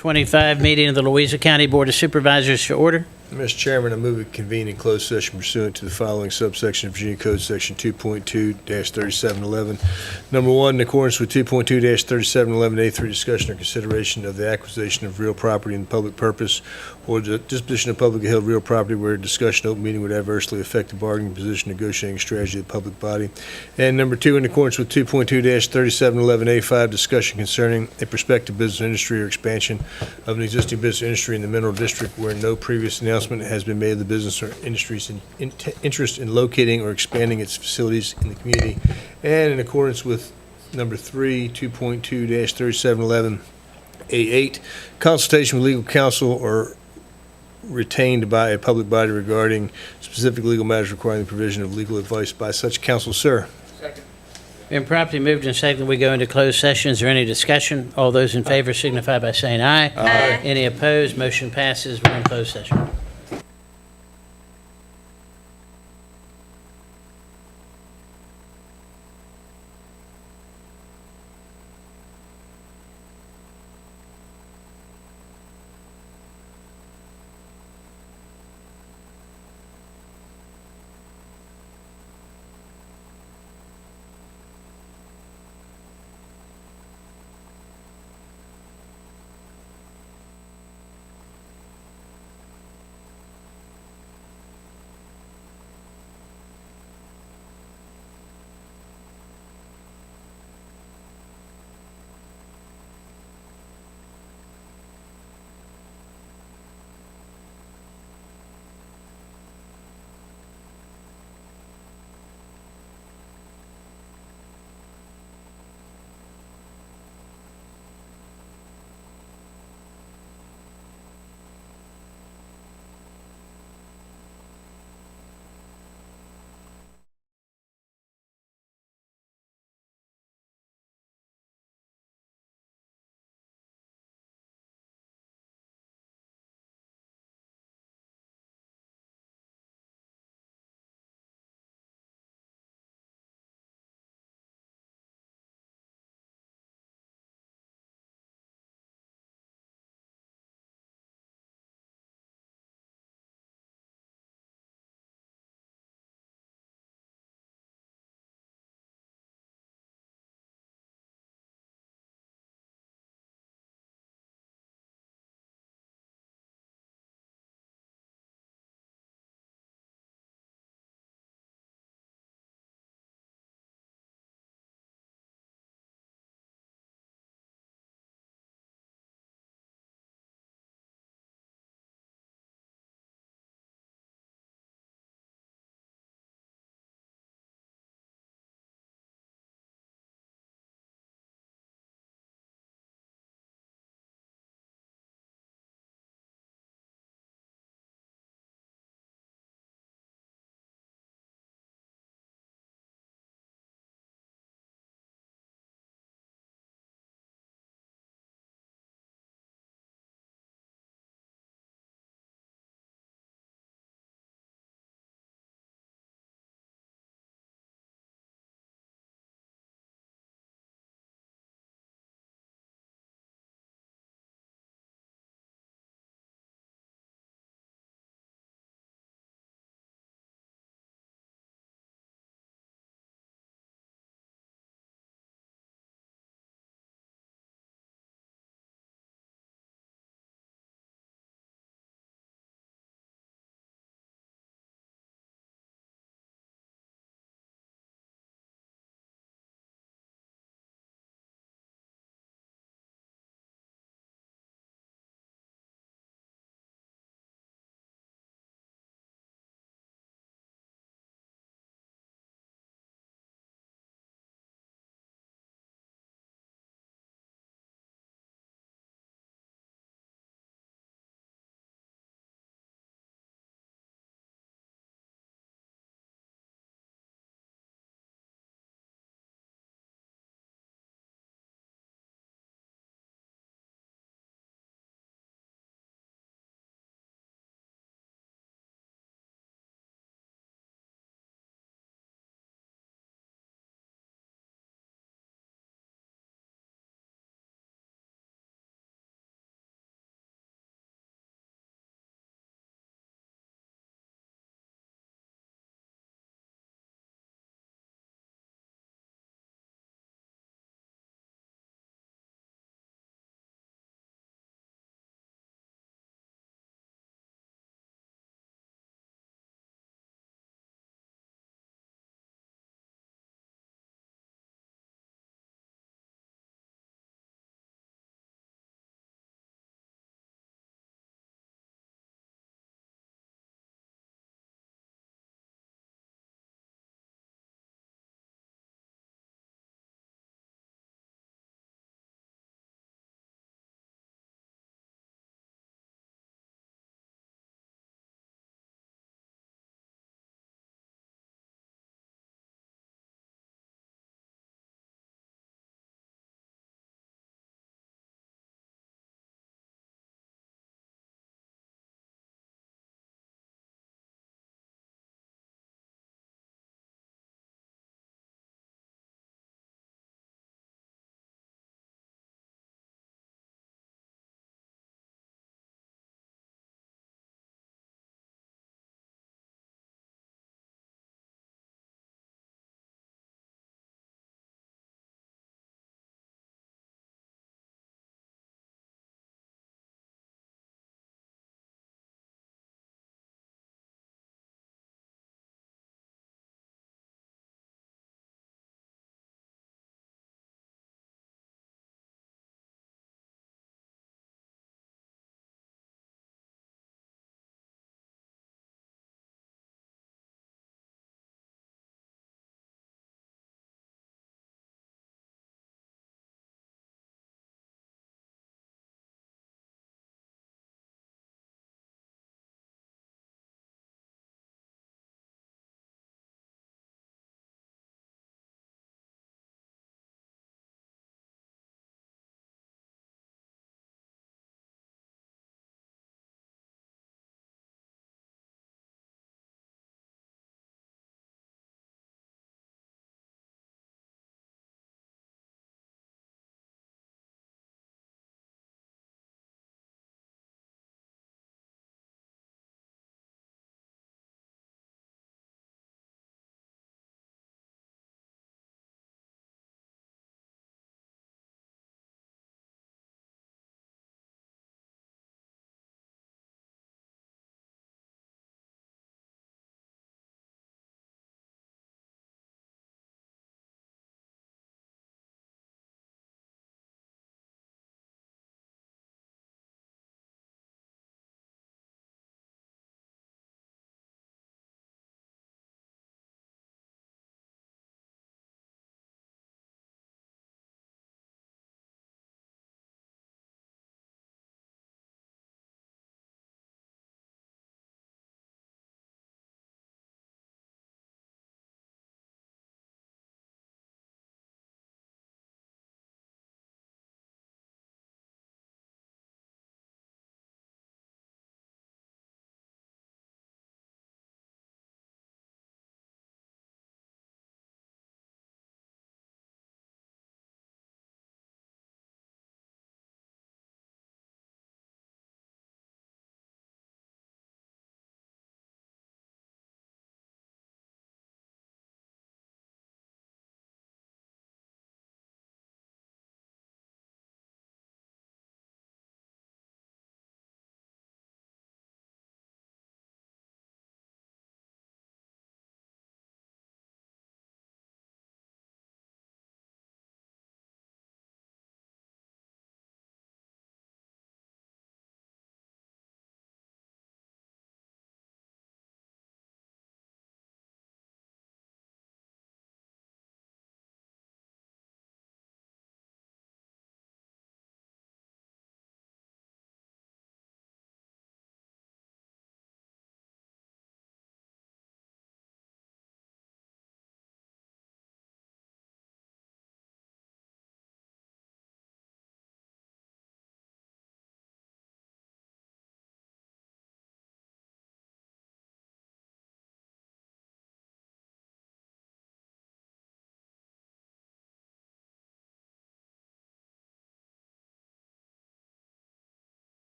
25 meeting of the Louisa County Board of Supervisors to order. Mr. Chairman, I move we convene in closed session pursuant to the following subsection of Virginia Code Section 2.2-3711. Number one, in accordance with 2.2-3711A3, discussion or consideration of the acquisition of real property in public purpose or the disposition of publicly held real property where a discussion open meeting would adversely affect the bargaining position, negotiating strategy of the public body. And number two, in accordance with 2.2-3711A5, discussion concerning a prospective business industry or expansion of an existing business industry in the mineral district where no previous announcement has been made of the business or industry's interest in locating or expanding its facilities in the community. And in accordance with number three, 2.2-3711A8, consultation with legal counsel or retained by a public body regarding specific legal matters requiring the provision of legal advice by such counsel. Sir. Been properly moved and seconded, we go into closed session. Is there any discussion? All those in favor signify by saying aye. Aye. Any opposed? Motion passes. We're in closed session.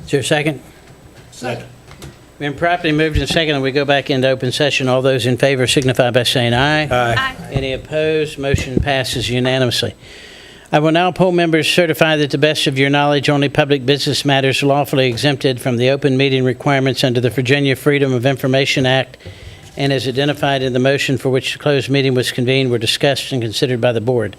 Is there a second? Second. Been properly moved and seconded, we go back into open session. All those in favor signify by saying aye. Aye. Any opposed? Motion passes unanimously. I will now poll members certify that to the best of your knowledge, only public business matters lawfully exempted from the open meeting requirements under the Virginia Freedom of Information Act and as identified in the motion for which the closed meeting was convened were discussed and considered by the board.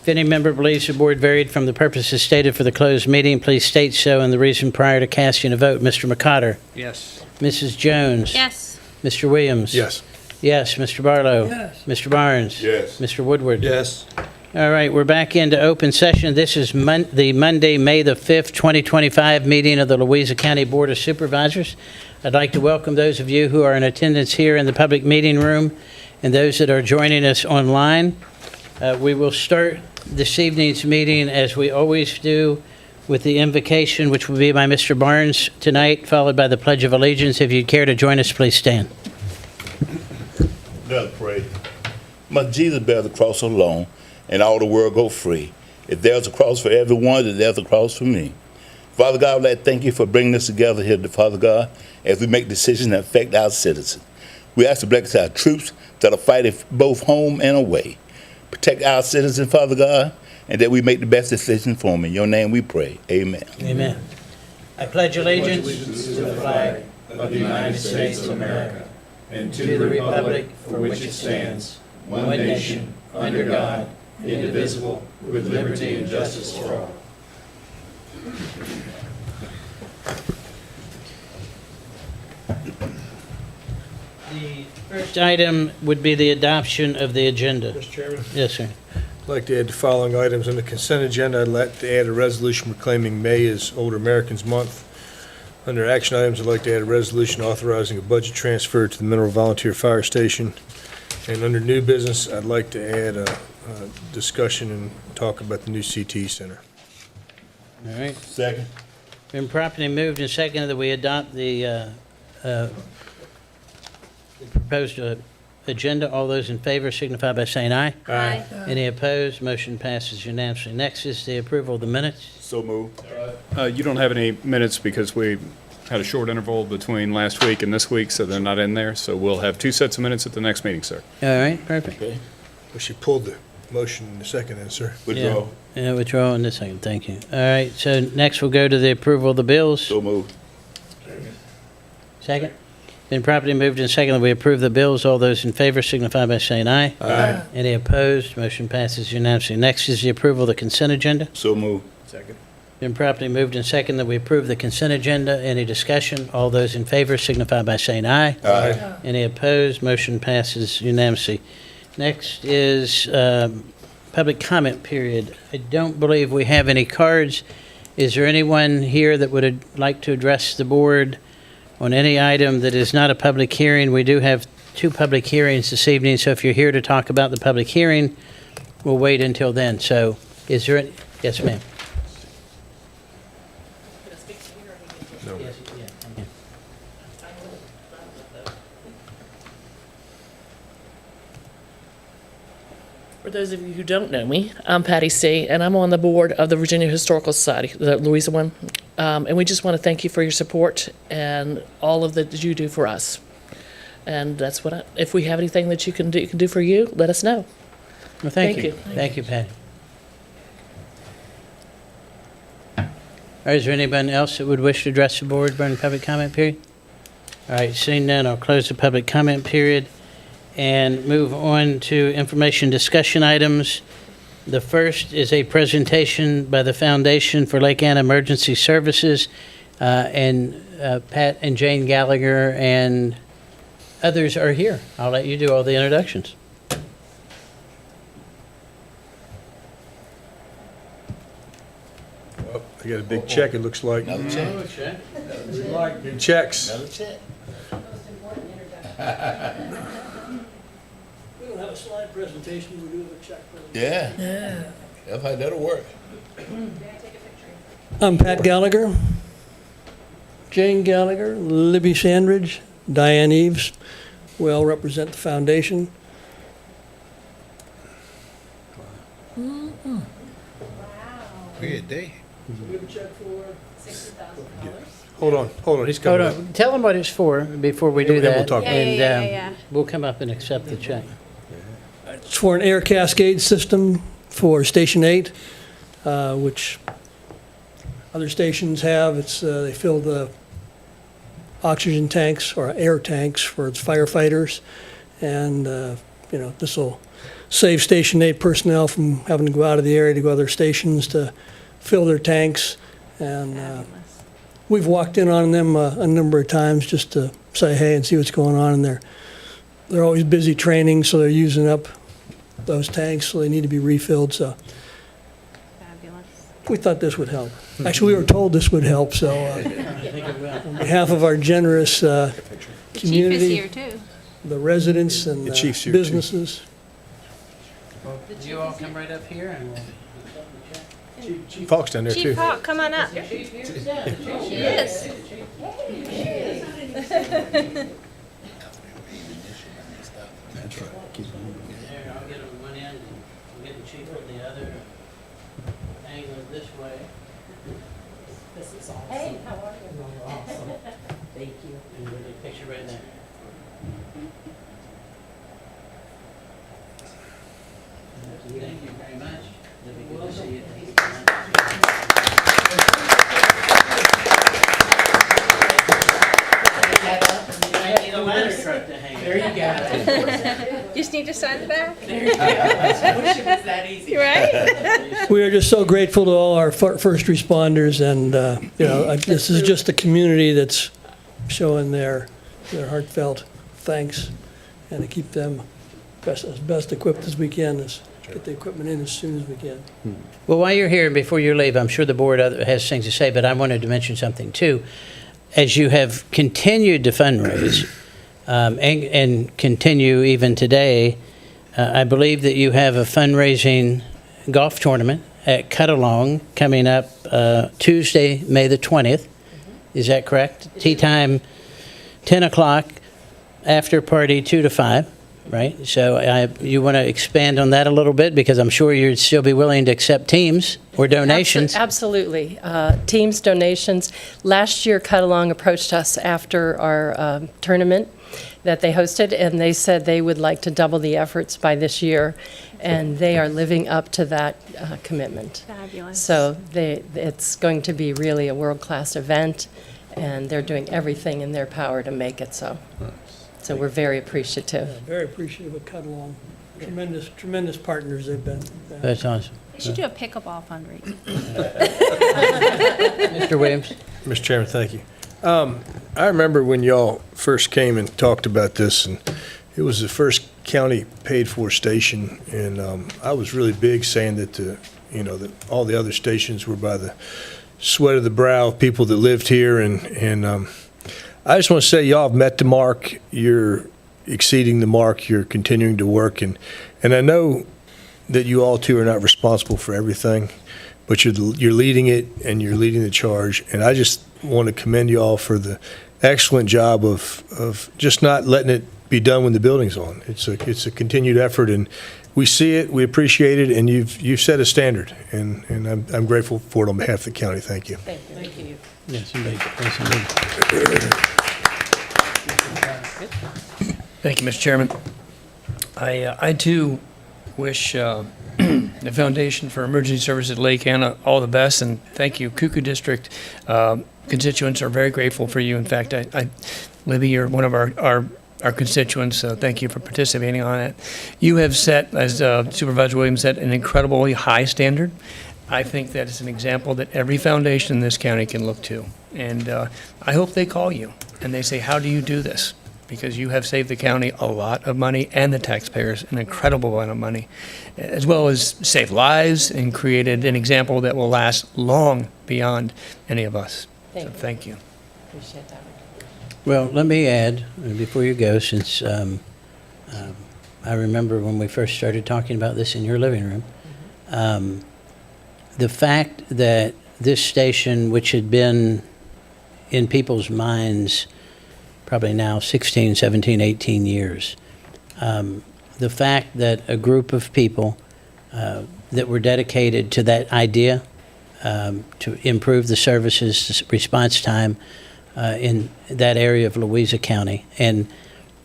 If any member believes the board varied from the purposes stated for the closed meeting, please state so and the reason prior to casting a vote. Mr. McCotter? Yes. Mrs. Jones? Yes. Mr. Williams? Yes. Yes. Mr. Barlow? Yes. Mr. Barnes? Yes. Mr. Woodward? Yes. All right, we're back into open session. This is the Monday, May the 5th, 2025 meeting of the Louisa County Board of Supervisors. I'd like to welcome those of you who are in attendance here in the public meeting room and those that are joining us online. We will start this evening's meeting, as we always do, with the invocation, which will be by Mr. Barnes tonight, followed by the Pledge of Allegiance. If you'd care to join us, please stand. Let us pray. Must Jesus bear the cross alone and all the world go free? If there's a cross for everyone, then there's a cross for me. Father God, I thank you for bringing us together here, Father God, as we make decisions that affect our citizens. We ask to bless our troops that are fighting both home and away. Protect our citizens, Father God, and that we make the best decision for them. In your name we pray. Amen. Amen. I pledge allegiance to the flag of the United States of America and to the republic for which it stands, one nation, under God, indivisible, with liberty and justice for all. The first item would be the adoption of the agenda. Mr. Chairman? Yes, sir. I'd like to add the following items on the consent agenda. I'd like to add a resolution proclaiming May as Older Americans Month. Under action items, I'd like to add a resolution authorizing a budget transfer to the Mineral Volunteer Fire Station. And under new business, I'd like to add a discussion and talk about the new CT Center. All right. Second. Been properly moved and seconded that we adopt the proposed agenda. All those in favor signify by saying aye. Aye. Any opposed? Motion passes unanimously. Next is the approval of the minutes. So moved. You don't have any minutes because we had a short interval between last week and this week, so they're not in there. So we'll have 2 sets of minutes at the next meeting, sir. All right, perfect. Okay. We should pull the motion in a second then, sir. Withdraw. Yeah, withdraw in a second. Thank you. All right, so next we'll go to the approval of the bills. So moved. Second. Been properly moved and seconded that we approve the bills. All those in favor signify by saying aye. Aye. Any opposed? Motion passes unanimously. Next is the approval of the consent agenda. So moved. Second. Been properly moved and seconded that we approve the consent agenda. Any discussion? All those in favor signify by saying aye. Aye. Any opposed? Motion passes unanimously. Next is public comment period. I don't believe we have any cards. Is there anyone here that would like to address the board on any item that is not a public hearing? We do have 2 public hearings this evening, so if you're here to talk about the public hearing, we'll wait until then. So is there any? Yes, ma'am. No. Yes, yeah. For those of you who don't know me, I'm Patty C., and I'm on the board of the Virginia Historical Society, the Louisa one. And we just want to thank you for your support and all of that you do for us. And that's what if we have anything that you can do for you, let us know. Well, thank Thank you. you. Thank you, Patty. All right, is there anyone else that would wish to address the board during the public comment period? All right, seeing none, I'll close the public comment period and move on to information discussion items. The first is a presentation by the Foundation for Lake Anna Emergency Services, and Pat and Jane Gallagher and others are here. I'll let you do all the introductions. Oh, I got a big check, it looks like. Another check. Big checks. Another check. We don't have a slide presentation, we do have a check presentation. Yeah. That's how that'll work. I'm Pat Gallagher, Jane Gallagher, Libby Sandridge, Diane Eves. We all represent the foundation. Weird day. Hold on, he's Hold coming up. on, tell them what it's for before we do And we'll that. talk. And we'll come up and accept the check. It's for an air cascade system for Station 8, which other stations have. It's, they fill the oxygen tanks or air tanks for its firefighters. And, this will save Station 8 personnel from having to go out of the area to go to other stations to fill their tanks. And we've walked in on them a number of times just to say hey and see what's going on. And they're always busy training, so they're using up those tanks, so they need to be refilled. So Fabulous. we thought this would help. Actually, we were told this would help, so on behalf of our generous The chief is community, here too. the residents and The chief's here, too. businesses. You all come right up here and we'll. Chief Hawk's down there too. Chief Hawk, come on up. Chief, here's down. Yes. There, I'll get them one end and we'll get the chief on the other. Angle it this way. This is awesome. Hey, how are you? You're awesome. Thank you. And we'll get a picture right there. Thank you very much. It'll be good to see you. I need a ladder truck to hang. There you go. Just need to sign the back, There you go. I wish it was that easy. right? We are just so grateful to all our first responders, and this is just the community that's showing their heartfelt thanks, and to keep them as best equipped as we can, get the equipment in as soon as we can. Well, while you're here and before you leave, I'm sure the board has things to say, but I wanted to mention something too. As you have continued to fundraise and continue even today, I believe that you have a fundraising golf tournament at Cut Along coming up Tuesday, May the 20th. Is that correct? Tea time, 10 o'clock, after party 2 to 5. Right, so you want to expand on that a little bit, because I'm sure you'd still be willing to accept teams or donations. Absolutely. Teams, donations. Last year, Cut Along approached us after our tournament that they hosted, and they said they would like to double the efforts by this year, and they are living up to that commitment. Fabulous. So it's going to be really a world-class event, and they're doing everything in their power to make it so. So we're very appreciative. Very appreciative of Cut Along. Tremendous partners they've been. That's awesome. We should do a pickleball fundraiser. Mr. Williams? Mr. Chairman, thank you. I remember when y'all first came and talked about this, and it was the first county paid-for station, and I was really big saying that that all the other stations were by the sweat of the brow of people that lived here, and I just want to say y'all have met the mark. You're exceeding the mark. You're continuing to work, and I know that you all too are not responsible for everything, but you're leading it, and you're leading the charge. And I just want to commend you all for the excellent job of just not letting it be done when the building's on. It's a continued effort, and we see it, we appreciate it, and you've set a standard, and I'm grateful for it on behalf of the county. Thank you. Thank you. Yes, indeed. Yes, indeed. Thank you, Mr. Chairman. I too wish the Foundation for Emergency Services at Lake Anna all the best, and thank you. Cuckoo District constituents are very grateful for you. In fact, Libby, you're one of our constituents, so thank you for participating on it. You have set, as Supervisor Williams said, an incredibly high standard. I think that it's an example that every foundation in this county can look to. And I hope they call you and they say, how do you do this? Because you have saved the county a lot of money and the taxpayers an incredible amount of money, as well as saved lives and created an example that will last long beyond any of us. Thank you. Appreciate that. Well, let me add, before you go, since I remember when we first started talking about this in your living room, the fact that this station, which had been in people's minds probably now 16, 17, 18 years, the fact that a group of people that were dedicated to that idea to improve the services response time in that area of Louisa County. And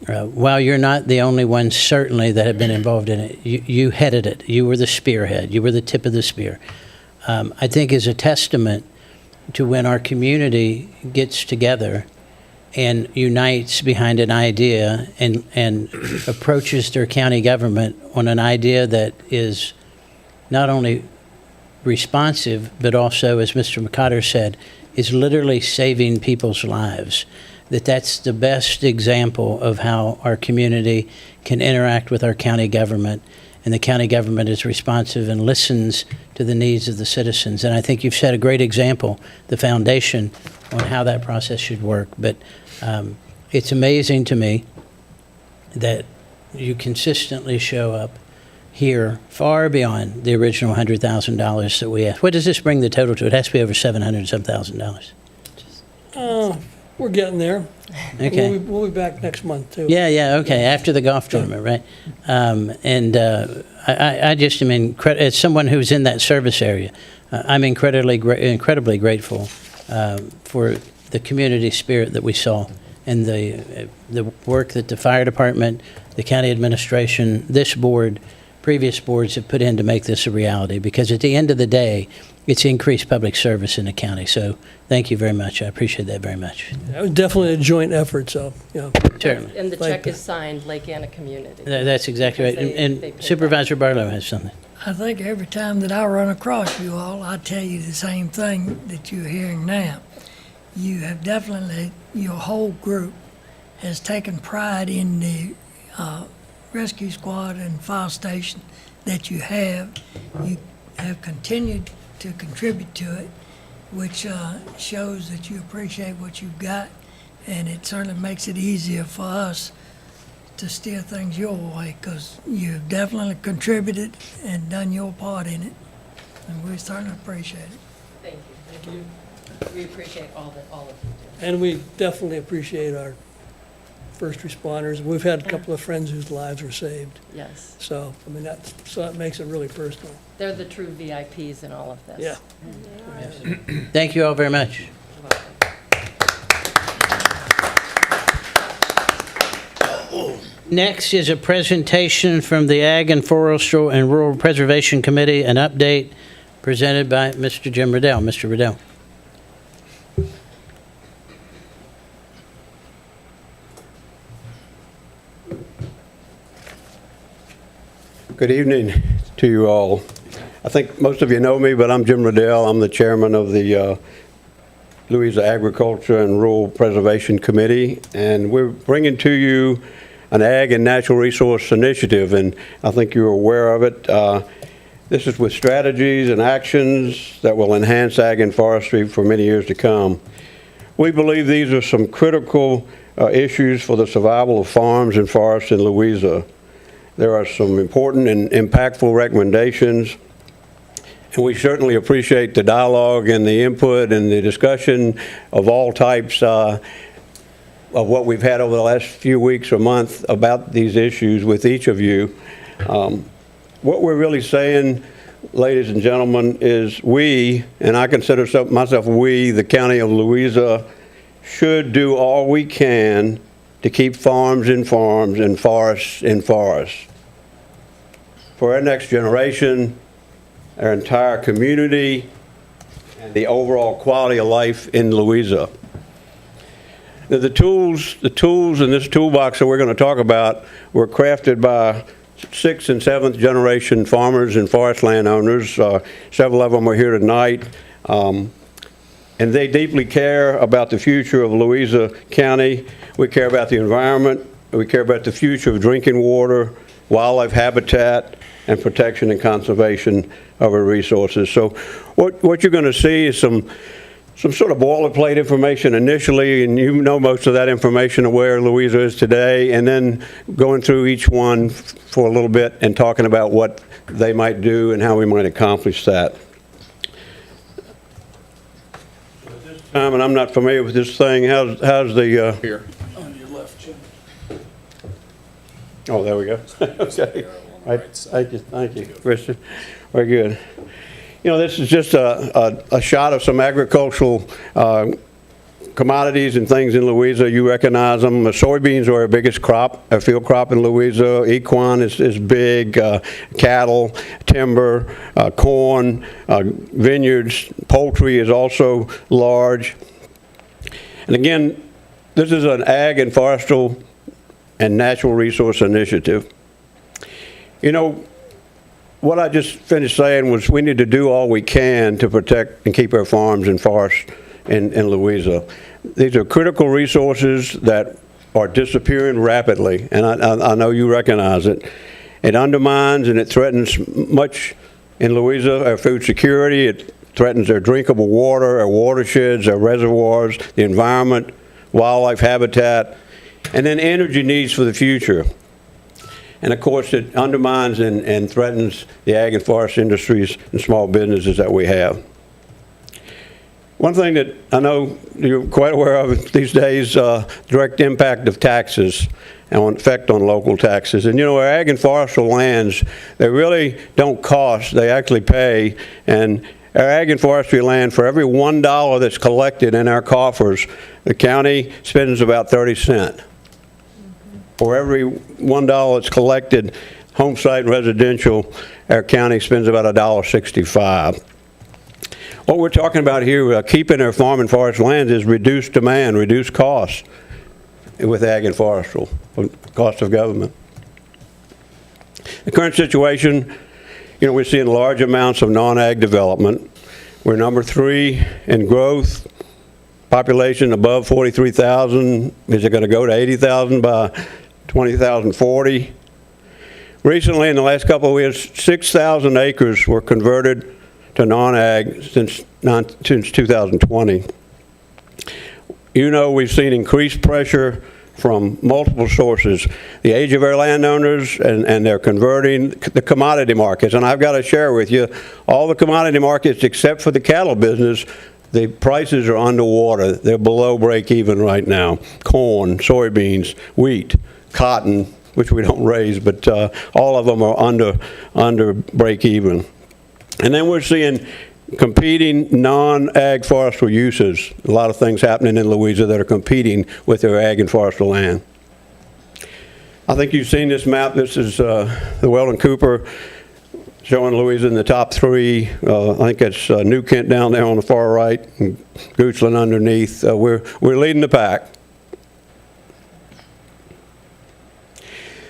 while you're not the only one, certainly, that have been involved in it, you headed it. You were the spearhead. You were the tip of the spear. I think is a testament to when our community gets together and unites behind an idea and approaches their county government on an idea that is not only responsive, but also, as Mr. McCotter said, is literally saving people's lives. That's the best example of how our community can interact with our county government, and the county government is responsive and listens to the needs of the citizens. And I think you've set a great example, the foundation, on how that process should work. But it's amazing to me that you consistently show up here far beyond the original $100,000 that we asked. What does this bring the total to? It has to be over $700,000. We're getting there. Okay. We'll be back next month, too. Yeah, okay, after the golf tournament, right? I just am as someone who's in that service area, I'm incredibly grateful for the community spirit that we saw and the work that the fire department, the county administration, this board, previous boards have put in to make this a reality, because at the end of the day, it's increased public service in the county. So thank you very much. I appreciate that very much. It was definitely a joint effort, so, Certainly. And the Thank check you. is signed Lake Anna Community. That's exactly right. Because they And picked Supervisor Barlow has something. I think every time that I run across you all, I tell you the same thing that you're hearing now. You have definitely, your whole group has taken pride in the rescue squad and fire station that you have. You have continued to contribute to it, which shows that you appreciate what you've got, and it certainly makes it easier for us to steer things your way, because you've definitely contributed and done your part in it, and we certainly appreciate it. Thank you. We appreciate all of you do. and we definitely appreciate our first responders. We've had a couple of friends whose lives were saved. Yes. So, I mean, that makes it really personal. They're the true VIPs in all of this. Yeah. Thank you all very much. Next is a presentation from the Ag and Forestry and Rural Preservation Committee, an update presented by Mr. Jim Riddell. Mr. Riddell. Good evening to you all. I think most of you know me, but I'm Jim Riddell. I'm the chairman of the Louisa Agriculture and Rural Preservation Committee, and we're bringing to you an Ag and Natural Resource Initiative, and I think you're aware of it. This is with strategies and actions that will enhance ag and forestry for many years to come. We believe these are some critical issues for the survival of farms and forests in Louisa. There are some important and impactful recommendations, and we certainly appreciate the dialogue and the input and the discussion of all types of what we've had over the last few weeks or month about these issues with each of you. What we're really saying, ladies and gentlemen, is we, and I consider myself we, the County of Louisa, should do all we can to keep farms in farms and forests in forests. For our next generation, our entire community, and the overall quality of life in Louisa. Now, the tools in this toolbox that we're going to talk about were crafted by 6th and 7th generation farmers and forest landowners. Several of them are here tonight. And they deeply care about the future of Louisa County. We care about the environment. We care about the future of drinking water, wildlife habitat, and protection and conservation of our resources. So what you're going to see is some sort of boilerplate information initially, and you know most of that information of where Louisa is today, and then going through each one for a little bit and talking about what they might do and how we might accomplish that. And I'm not familiar with this thing. How's the Here. oh, there we go. Okay. Right. Thank you, Christian. Very good. this is just a shot of some agricultural commodities and things in Louisa. You recognize them. Soybeans are our biggest crop, our field crop in Louisa. Equine is big. Cattle, timber, corn, vineyards, poultry is also large. And again, this is an ag and forestal and natural resource initiative. What I just finished saying was we need to do all we can to protect and keep our farms and forests in Louisa. These are critical resources that are disappearing rapidly, and I know you recognize it. It undermines and it threatens much in Louisa, our food security. It threatens our drinkable water, our watersheds, our reservoirs, the environment, wildlife habitat, and then energy needs for the future. And of course, it undermines and threatens the ag and forest industries and small businesses that we have. One thing that I know you're quite aware of these days, direct impact of taxes and effect on local taxes. And our ag and forestal lands, they really don't cost, they actually pay. And our ag and forestry land, for every $1 that's collected in our coffers, the county spends about 30 cents. For every $1 that's collected, home site and residential, our county spends about $1.65. What we're talking about here, keeping our farm and forest lands, is reduced demand, reduced costs with ag and forestal, cost of government. The current situation, we're seeing large amounts of non-ag development. We're number 3 in growth. Population above 43,000. Is it going to go to 80,000 by 2040? Recently, in the last couple of years, 6,000 acres were converted to non-ag since 2020. We've seen increased pressure from multiple sources. The age of our landowners, and they're converting the commodity markets. And I've got to share with you, all the commodity markets except for the cattle business, the prices are underwater. They're below break even right now. Corn, soybeans, wheat, cotton, which we don't raise, but all of them are under break even. And then we're seeing competing non-ag forestal uses. A lot of things happening in Louisa that are competing with their ag and forestal land. I think you've seen this map. This is the Weldon Cooper showing Louisa in the top 3. I think it's New Kent down there on the far right, and Goochland underneath. We're leading the pack.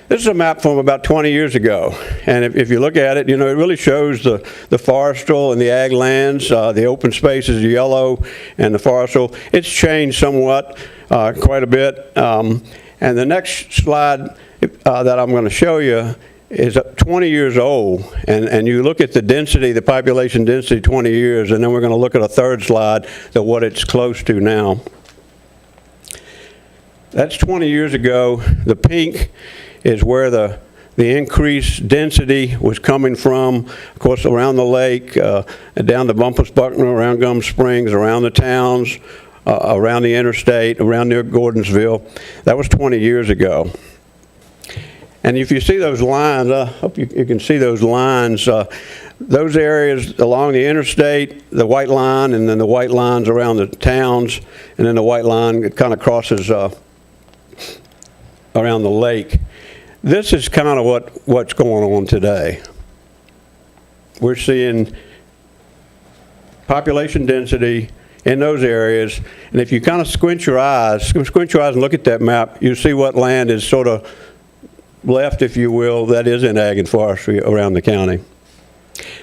This is a map from about 20 years ago, and if you look at it, it really shows the forestal and the ag lands. The open space is yellow, and the forestal. It's changed somewhat, quite a bit. And the next slide that I'm going to show you is 20 years old, and you look at the density, the population density 20 years, and then we're going to look at a third slide at what it's close to now. That's 20 years ago. The pink is where the increased density was coming from, of course, around the lake, down to Bumpus Buckner, around Gum Springs, around the towns, around the interstate, around near Gordonsville. That was 20 years ago. And if you see those lines, I hope you can see those lines, those areas along the interstate, the white line, and then the white lines around the towns, and then the white line, it kind of crosses around the lake. This is kind of what's going on today. We're seeing population density in those areas, and if you kind of squint your eyes and look at that map, you see what land is sort of left, if you will, that is in ag and forestry around the county.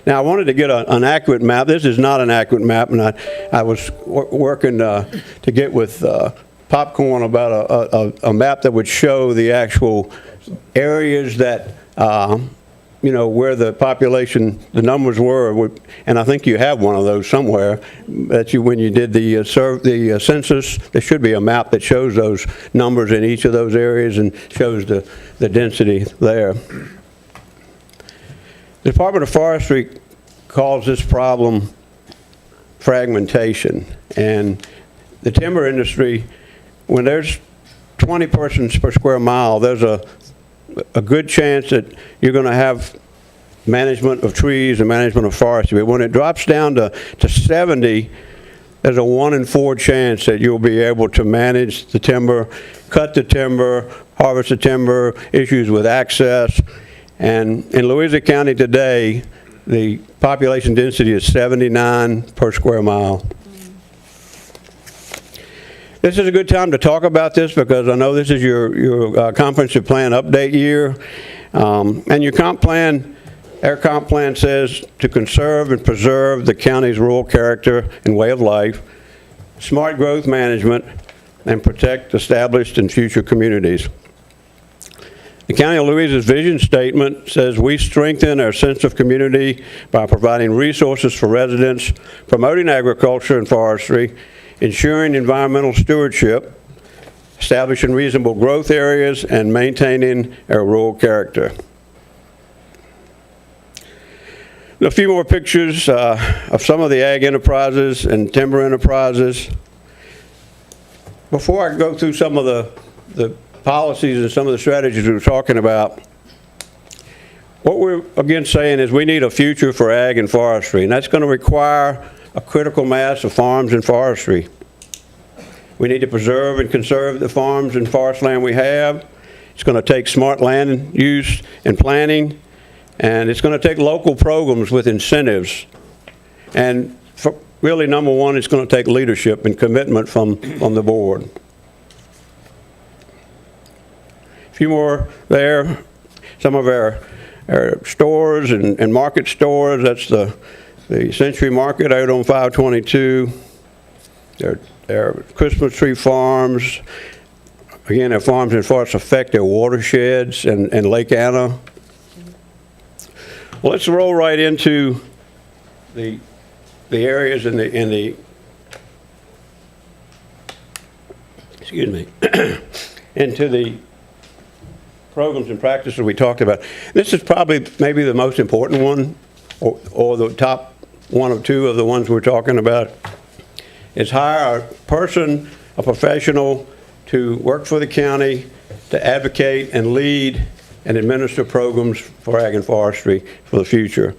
Now, I wanted to get an accurate map. This is not an accurate map, and I was working to get with Popcorn about a map that would show the actual areas that, where the population, the numbers were, and I think you have one of those somewhere, that when you did the census, there should be a map that shows those numbers in each of those areas and shows the density there. The Department of Forestry calls this problem fragmentation, and the timber industry, when there's 20 persons per square mile, there's a good chance that you're going to have management of trees and management of forestry. But when it drops down to 70, there's a 1 in 4 chance that you'll be able to manage the timber, cut the timber, harvest the timber, issues with access. And in Louisa County today, the population density is 79 per square mile. This is a good time to talk about this because I know this is your comprehensive plan update year. And your comp plan, our comp plan says to conserve and preserve the county's rural character and way of life, smart growth management, and protect established and future communities. The County of Louisa's vision statement says we strengthen our sense of community by providing resources for residents, promoting agriculture and forestry, ensuring environmental stewardship, establishing reasonable growth areas, and maintaining our rural character. A few more pictures of some of the ag enterprises and timber enterprises. Before I go through some of the policies and some of the strategies we were talking about, what we're again saying is we need a future for ag and forestry, and that's going to require a critical mass of farms and forestry. We need to preserve and conserve the farms and forest land we have. It's going to take smart land use and planning, and it's going to take local programs with incentives. And really, number one, it's going to take leadership and commitment from the board. A few more there. Some of our stores and market stores. That's the Century Market out on 522. Their Christmas tree farms. Again, their farms and forests affect their watersheds and Lake Anna. Well, let's roll right into the areas in the excuse me into the programs and practices we talked about. This is probably maybe the most important one, or the top one or two of the ones we're talking about, is hire a person, a professional, to work for the county, to advocate and lead and administer programs for ag and forestry for the future.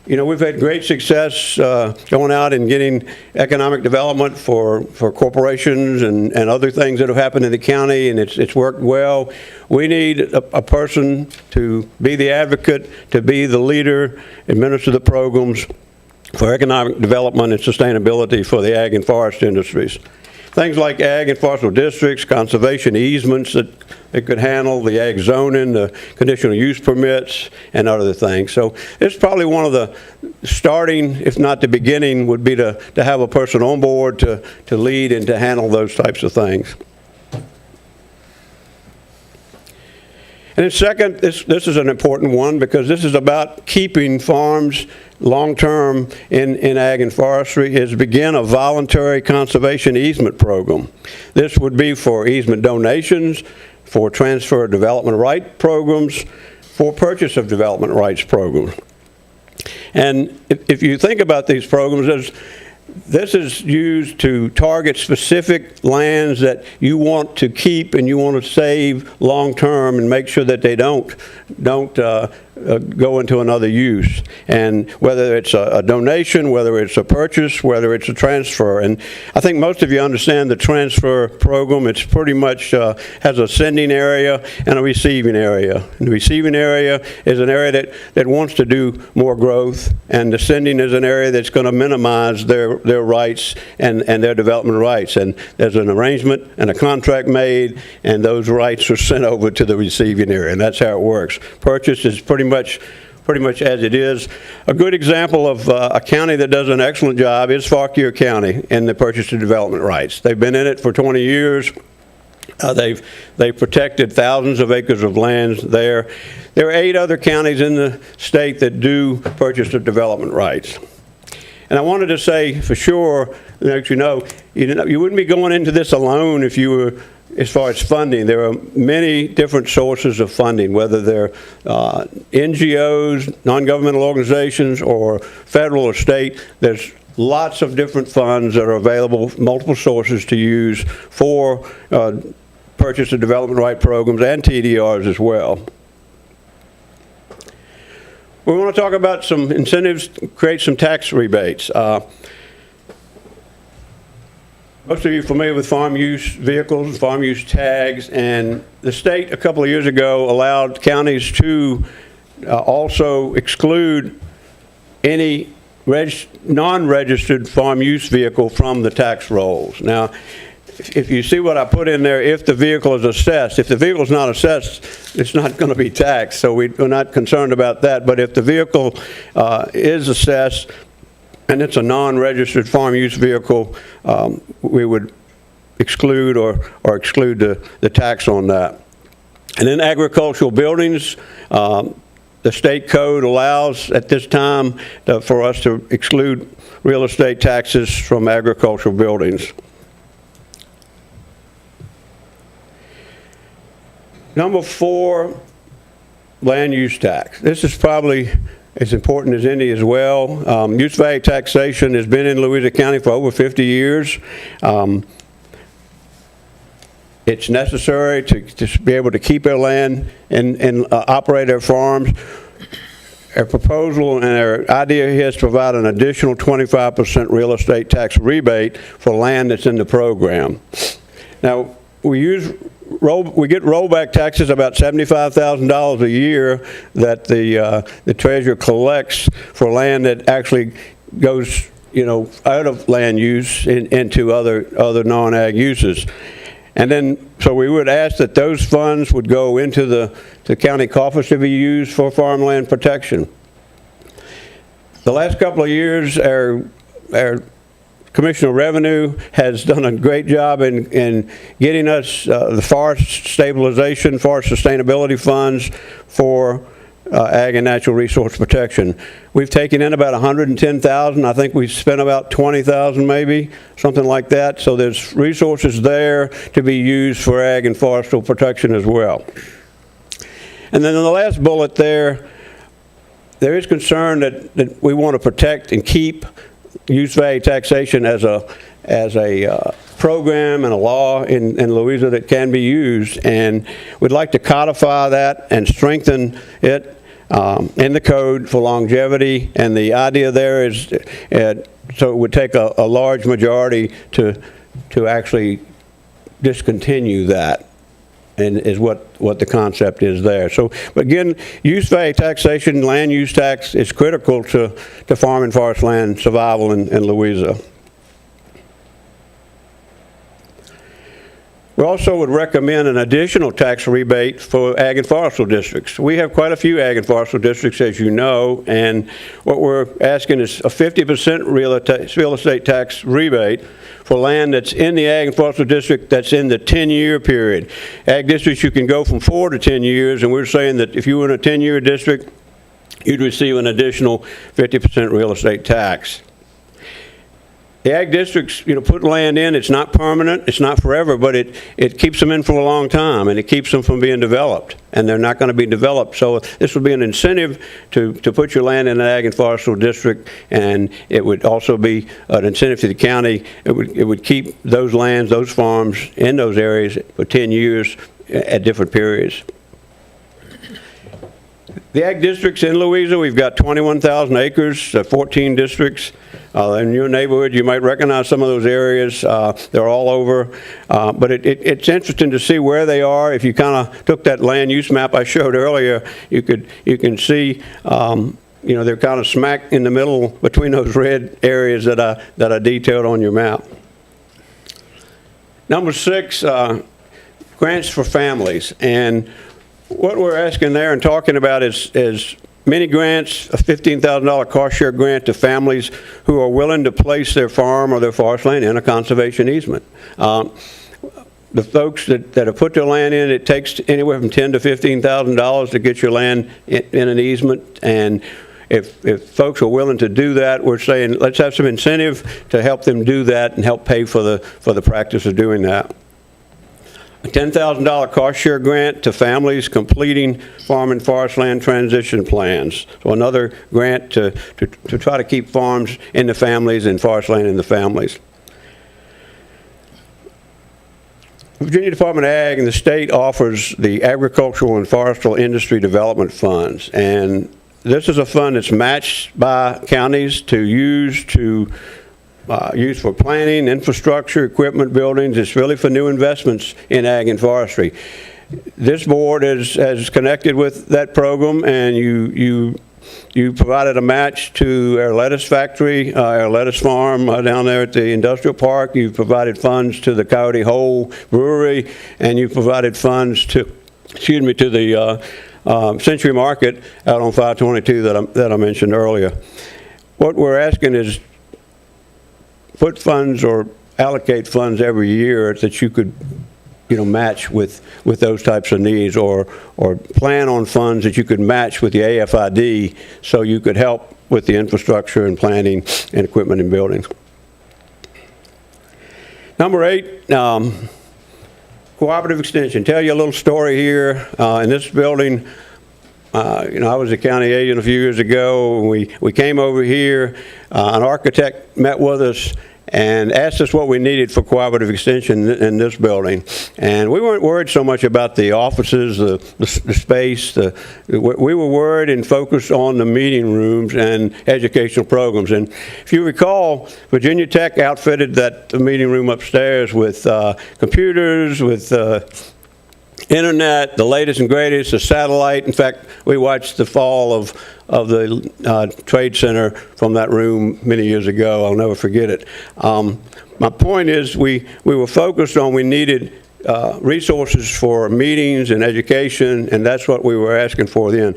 You know, we've had great success going out and getting economic development for corporations and other things that have happened in the county, and it's worked well. We need a person to be the advocate, to be the leader, administer the programs for economic development and sustainability for the ag and forest industries. Things like ag and forestal districts, conservation easements that it could handle, the ag zoning, the conditional use permits, and other things. So it's probably one of the starting, if not the beginning, would be to have a person on board to lead and to handle those types of things. And then second, this is an important one because this is about keeping farms long-term in ag and forestry, is begin a voluntary conservation easement program. This would be for easement donations, for transfer of development right programs, for purchase of development rights programs. And if you think about these programs, this is used to target specific lands that you want to keep and you want to save long-term and make sure that they don't go into another use. And whether it's a donation, whether it's a purchase, whether it's a transfer. And I think most of you understand the transfer program. It's pretty much has a sending area and a receiving area. And the receiving area is an area that wants to do more growth, and the sending is an area that's going to minimize their rights and their development rights. And there's an arrangement and a contract made, and those rights are sent over to the receiving area, and that's how it works. Purchase is pretty much as it is. A good example of a county that does an excellent job is Fauquier County in the purchase of development rights. They've been in it for 20 years. They've protected thousands of acres of land there. There are 8 other counties in the state that do purchase of development rights. And I wanted to say for sure that you wouldn't be going into this alone if you were, as far as funding. There are many different sources of funding, whether they're NGOs, non-governmental organizations, or federal or state. There's lots of different funds that are available, multiple sources to use for purchase of development right programs and TDRs as well. We want to talk about some incentives, create some tax rebates. Most of you are familiar with farm use vehicles, farm use tags, and the state a couple of years ago allowed counties to also exclude any non-registered farm use vehicle from the tax rolls. Now, if you see what I put in there, if the vehicle is assessed, if the vehicle is not assessed, it's not going to be taxed, so we're not concerned about that. But if the vehicle is assessed and it's a non-registered farm use vehicle, we would exclude or exclude the tax on that. And in agricultural buildings, the state code allows at this time for us to exclude real estate taxes from agricultural buildings. Number 4, land use tax. This is probably as important as any as well. Use value taxation has been in Louisiana County for over 50 years. It's necessary to be able to keep our land and operate our farms. Our proposal and our idea here is to provide an additional 25% real estate tax rebate for land that's in the program. Now, we get rollback taxes, about $75,000 a year that the treasurer collects for land that actually goes, out of land use into other non-ag uses. And then, so we would ask that those funds would go into the county coffers to be used for farmland protection. The last couple of years, our Commissioner of Revenue has done a great job in getting us the forest stabilization, forest sustainability funds for ag and natural resource protection. We've taken in about $110,000. I think we've spent about $20,000 maybe, something like that. So there's resources there to be used for ag and forestal protection as well. And then in the last bullet there is concern that we want to protect and keep use value taxation as a program and a law in Louisiana that can be used, and we'd like to codify that and strengthen it in the code for longevity. And the idea there is so it would take a large majority to actually discontinue that, and is what the concept is there. So again, use value taxation, land use tax is critical to farm and forest land survival in Louisiana. We also would recommend an additional tax rebate for ag and forestal districts. We have quite a few ag and forestal districts, as you know, and what we're asking is a 50% real estate tax rebate for land that's in the ag and forestal district that's in the 10-year period. Ag districts, you can go from 4 to 10 years, and we're saying that if you were in a 10-year district, you'd receive an additional 50% real estate tax. The ag districts, put land in, it's not permanent, it's not forever, but it keeps them in for a long time, and it keeps them from being developed, and they're not going to be developed. So this would be an incentive to put your land in an ag and forestal district, and it would also be an incentive to the county. It would keep those lands, those farms in those areas for 10 years at different periods. The ag districts in Louisiana, we've got 21,000 acres, 14 districts. In your neighborhood, you might recognize some of those areas. They're all over. But it's interesting to see where they are. If you kind of took that land use map I showed earlier, you can see, they're kind of smack in the middle between those red areas that I detailed on your map. Number 6, grants for families. And what we're asking there and talking about is mini grants, a $15,000 cost share grant to families who are willing to place their farm or their forest land in a conservation easement. The folks that have put their land in, it takes anywhere from $10,000 to $15,000 to get your land in an easement. And if folks are willing to do that, we're saying let's have some incentive to help them do that and help pay for the practice of doing that. A $10,000 cost share grant to families completing farm and forest land transition plans. So another grant to try to keep farms in the families and forest land in the families. Virginia Department of Ag and the state offers the Agricultural and Forestal Industry Development Funds, and this is a fund that's matched by counties to use for planning, infrastructure, equipment, buildings. It's really for new investments in ag and forestry. This board has connected with that program, and you provided a match to our lettuce factory, our lettuce farm down there at the industrial park. You provided funds to the Coyote Hole Brewery, and you provided funds to the Century Market out on 522 that I mentioned earlier. What we're asking is put funds or allocate funds every year that you could match with those types of needs, or plan on funds that you could match with the AFID so you could help with the infrastructure and planning and equipment and buildings. Number 8, cooperative extension. Tell you a little story here. In this building, I was a county agent a few years ago. We came over here. An architect met with us and asked us what we needed for cooperative extension in this building. And we weren't worried so much about the offices, the space. We were worried and focused on the meeting rooms and educational programs. And if you recall, Virginia Tech outfitted that meeting room upstairs with computers, with internet, the latest and greatest, the satellite. In fact, we watched the fall of the Trade Center from that room many years ago. I'll never forget it. My point is we were focused on we needed resources for meetings and education, and that's what we were asking for then.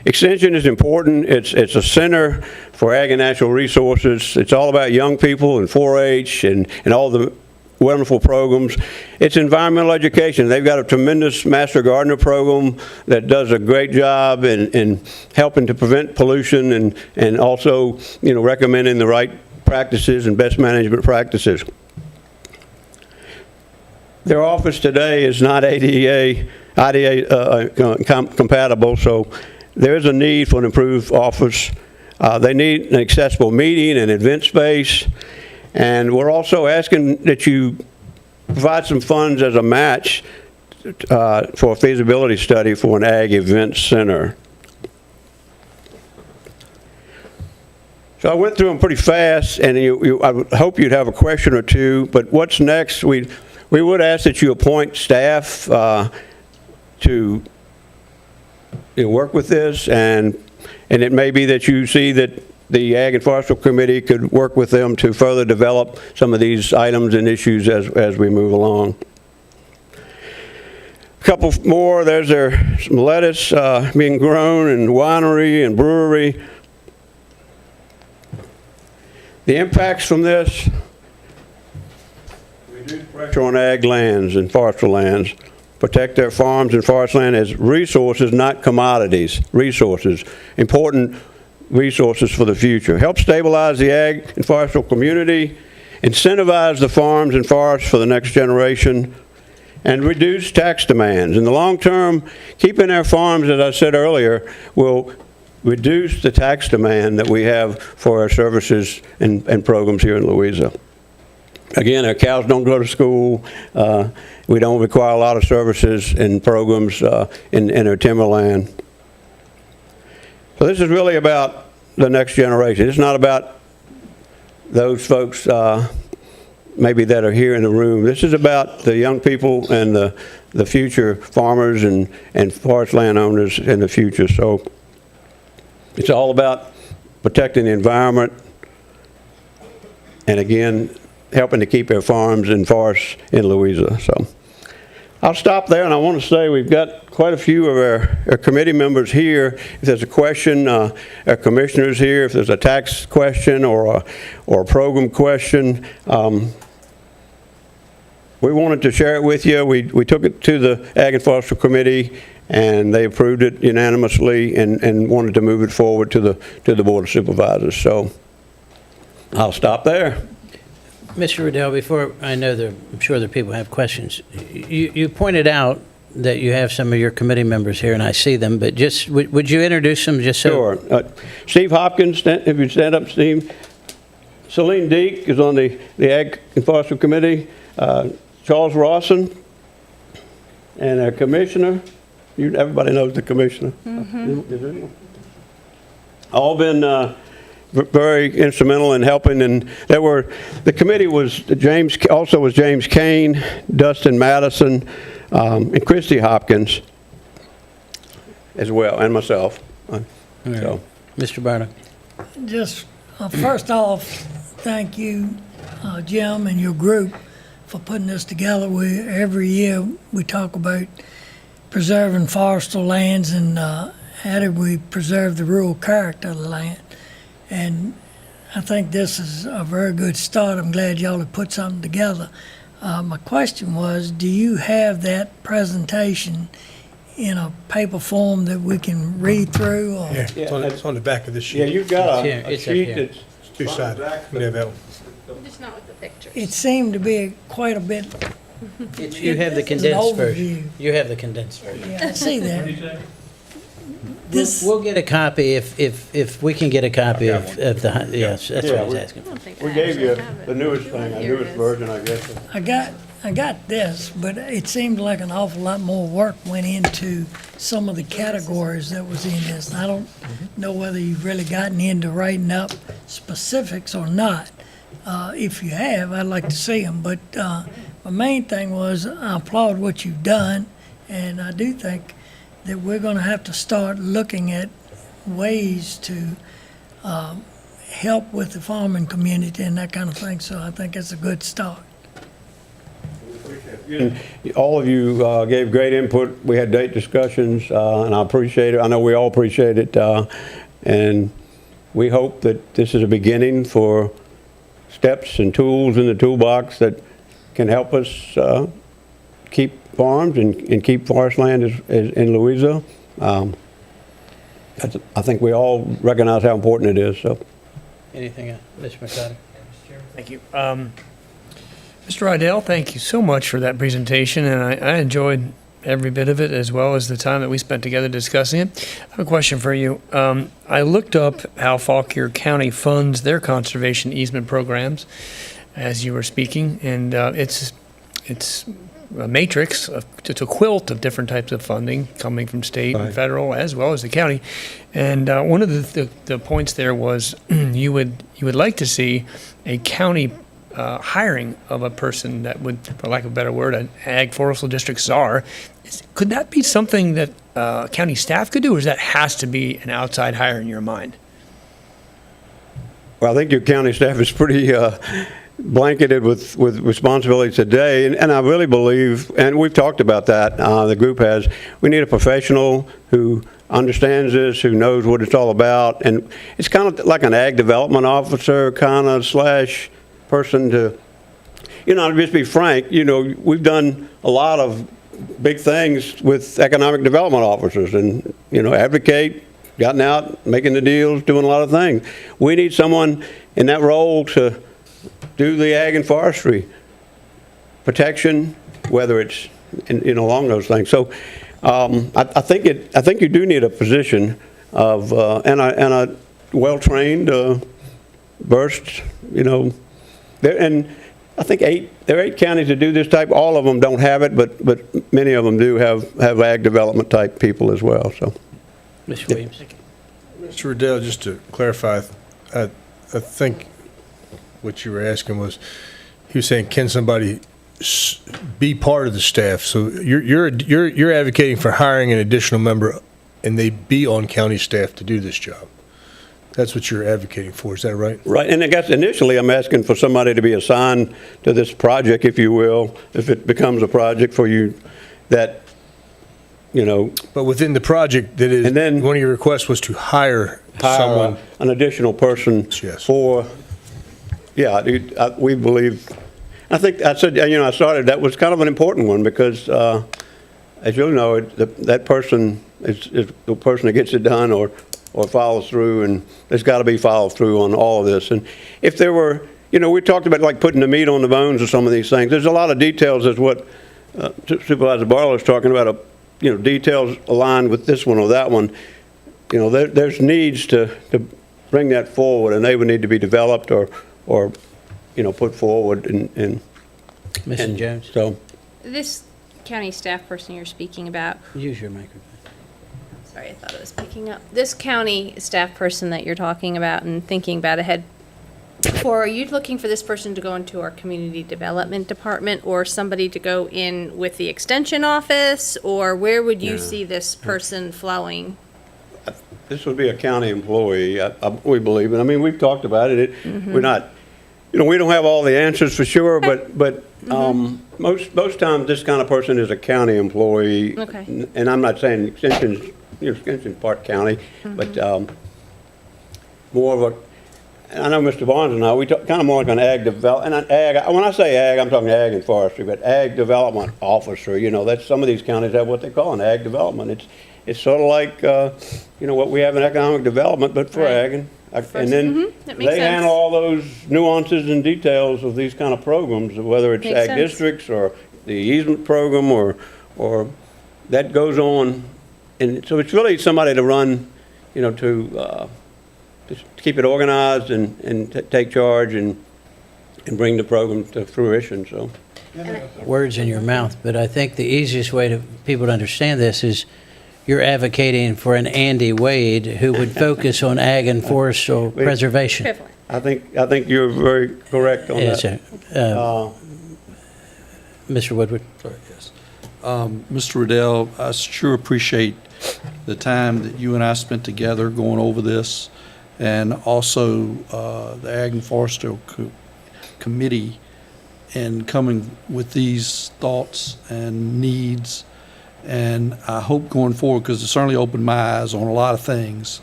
Extension is important. It's a center for ag and natural resources. It's all about young people and 4-H and all the wonderful programs. It's environmental education. They've got a tremendous Master Gardener program that does a great job in helping to prevent pollution and also, recommending the right practices and best management practices. Their office today is not IDA compatible, so there is a need for an improved office. They need an accessible meeting and event space. And we're also asking that you provide some funds as a match for a feasibility study for an ag event center. So I went through them pretty fast, and I would hope you'd have a question or two. But what's next? We would ask that you appoint staff to work with this, and it may be that you see that the Ag and Forestry Committee could work with them to further develop some of these items and issues as we move along. A couple more. There's some lettuce being grown in winery and brewery. The impacts from this: reduce pressure on ag lands and forestry lands. Protect their farms and forest land as resources, not commodities. Resources. Important resources for the future. Help stabilize the ag and forestry community, incentivize the farms and forests for the next generation, and reduce tax demands. In the long term, keeping our farms, as I said earlier, will reduce the tax demand that we have for our services and programs here in Louisa. Again, our cows don't go to school. We don't require a lot of services and programs in our timberland. So this is really about the next generation. It's not about those folks maybe that are here in the room. This is about the young people and the future farmers and forest landowners in the future. So it's all about protecting the environment and, again, helping to keep our farms and forests in Louisa. So I'll stop there, and I want to say we've got quite a few of our committee members here. If there's a question, our commissioners here, if there's a tax question or a program question, we wanted to share it with you. We took it to the Ag and Forestry Committee, and they approved it unanimously and wanted to move it forward to the Board of Supervisors. So I'll stop there. Mr. Riddell, before I know I'm sure there are people who have questions. You pointed out that you have some of your committee members here, and I see them, but just would you introduce them just so? Sure. Steve Hopkins, if you stand up, Steve. Celine Deek is on the Ag and Forestry Committee. Charles Rawson, and our commissioner. Everybody knows the commissioner. Mm-hmm. all been very instrumental in helping, and the committee was James Kane, Dustin Madison, and Christy Hopkins as well, and myself. So, Mr. Barlow. Just, first off, thank you, Jim, and your group for putting this together. Every year, we talk about preserving forestal lands and how do we preserve the rural character of the land. And I think this is a very good start. I'm glad y'all have put something together. My question was, do you have that presentation in a paper form that we can read through? Or? Yeah, it's on the back of this sheet. yeah, you've got It's here. a It's up sheet here. that's Two-sided. You can have that one. Just not with the pictures. It seemed to be quite a bit. You have the It's an condensed overview. version. You have the condensed version. Yeah, I see that. We'll get a copy if we can get a copy of the, yes, that's what I was asking. we gave you the newest thing, the newest version, I guess. I got this, but it seemed like an awful lot more work went into some of the categories that was in this. And I don't know whether you've really gotten into writing up specifics or not. If you have, I'd like to see them. But my main thing was I applaud what you've done, and I do think that we're going to have to start looking at ways to help with the farming community and that kind of thing. So I think it's a good start. All of you gave great input. We had date discussions, and I appreciate it. I know we all appreciate it. And we hope that this is a beginning for steps and tools in the toolbox that can help us keep farms and keep forest land in Louisa. I think we all recognize how important it is. So, Anything else? Mr. McCarty? Thank you. Mr. Rydell, thank you so much for that presentation, and I enjoyed every bit of it, as well as the time that we spent together discussing it. I have a question for you. I looked up how Fauquier County funds their conservation easement programs as you were speaking, and it's a matrix, it's a quilt of different types of funding coming from state and federal as well as the county. And one of the points there was you would like to see a county hiring of a person that would, for lack of a better word, an ag forestal district czar. Could that be something that county staff could do, or does that has to be an outside hire in your mind? well, I think your county staff is pretty blanketed with responsibilities today, and I really believe, and we've talked about that, the group has, we need a professional who understands this, who knows what it's all about, and it's kind of like an ag development officer kind of slash person to, to just be frank, we've done a lot of big things with economic development officers and, advocate, gotten out, making the deals, doing a lot of things. We need someone in that role to do the ag and forestry protection, whether it's along those things. So I think you do need a position of and a well-trained, versed, and I think there are 8 counties that do this type. All of them don't have it, but many of them do have ag development type people as well. So, Mr. Williams? Mr. Riddell, just to clarify, I think what you were asking was, he was saying, can somebody be part of the staff? So you're advocating for hiring an additional member, and they be on county staff to do this job. That's what you're advocating for, is that right? right, and I guess initially I'm asking for somebody to be assigned to this project, if you will, if it becomes a project for you, that, But within the project, that is, And then- one of your requests was to hire someone. an additional person Yes. for, we believe, I think I said, I started, that was kind of an important one because, as you know, that person is the person that gets it done or follows through, and there's got to be follow through on all of this. And if there were, we talked about like putting the meat on the bones of some of these things. There's a lot of details as what Supervisor Barlow is talking about, details aligned with this one or that one. There's needs to bring that forward, and they would need to be developed or put forward. And Mr. Jones? So, This county staff person you're speaking about, Use your microphone. Sorry, I thought it was picking up. This county staff person that you're talking about and thinking about ahead, are you looking for this person to go into our community development department or somebody to go in with the extension office? Or where would you see this person flowing? This would be a county employee, we believe, and I mean, we've talked about it. We're not, we don't have all the answers for sure, but most times this kind of person is a county employee. Okay. And I'm not saying Extension's part county, but more of a, and I know Mr. Barnes and I, we kind of more like an ag develop, when I say ag, I'm talking ag and forestry, but ag development officer, that's, some of these counties have what they call an ag development. It's sort of like, what we have in economic development, but for Right. ag. And then that makes they sense. handle all those nuances and details of these kind of programs, whether it's Makes ag sense. districts or the easement program or that goes on. And so it's really somebody to run, to keep it organized and take charge and bring the program to fruition, so. Words in your mouth, but I think the easiest way to people to understand this is you're advocating for an Andy Wade who would focus on ag and forestal preservation. Equivalent. I think you're very correct on Yes, that. sir. Mr. Woodward? Sorry, yes. Mr. Riddell, I sure appreciate the time that you and I spent together going over this, and also the Ag and Forestry Committee, and coming with these thoughts and needs. And I hope going forward, because it certainly opened my eyes on a lot of things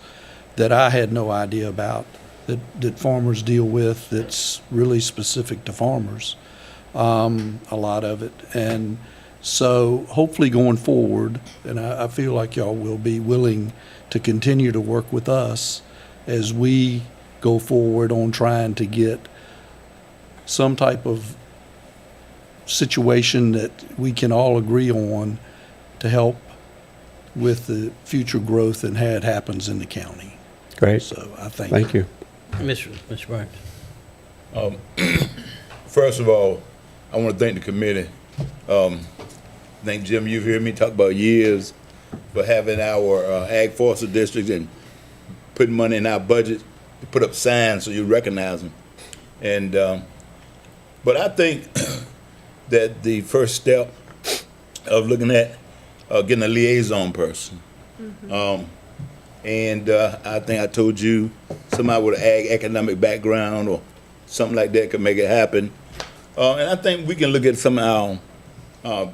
that I had no idea about, that farmers deal with, that's really specific to farmers, a lot of it. And so hopefully going forward, and I feel like y'all will be willing to continue to work with us as we go forward on trying to get some type of situation that we can all agree on to help with the future growth and how it happens in the county. Great. So I thank Thank you. Mr. Barnes? First of all, I want to thank the committee. Thank Jim, you've heard me talk about years for having our ag forestry districts and putting money in our budget to put up signs so you recognize them. And but I think that the first step of looking at getting a liaison person. And I think I told you somebody with an ag economic background or something like that could make it happen. And I think we can look at some of our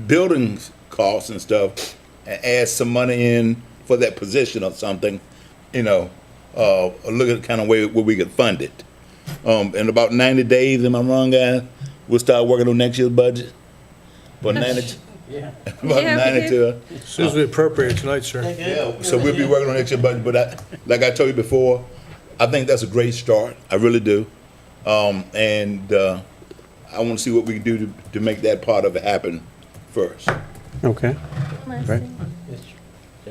building costs and stuff and add some money in for that position or something, or look at the kind of way where we could fund it. In about 90 days, am I wrong, guys? We'll start working on next year's budget. For 90, Yeah. about Yeah, we 90 do. to. As soon as we appropriate tonight, sir. Yeah, so we'll be working on next year's budget, but like I told you before, I think that's a great start. I really do. And I want to see what we can do to make that part of it happen first. Okay.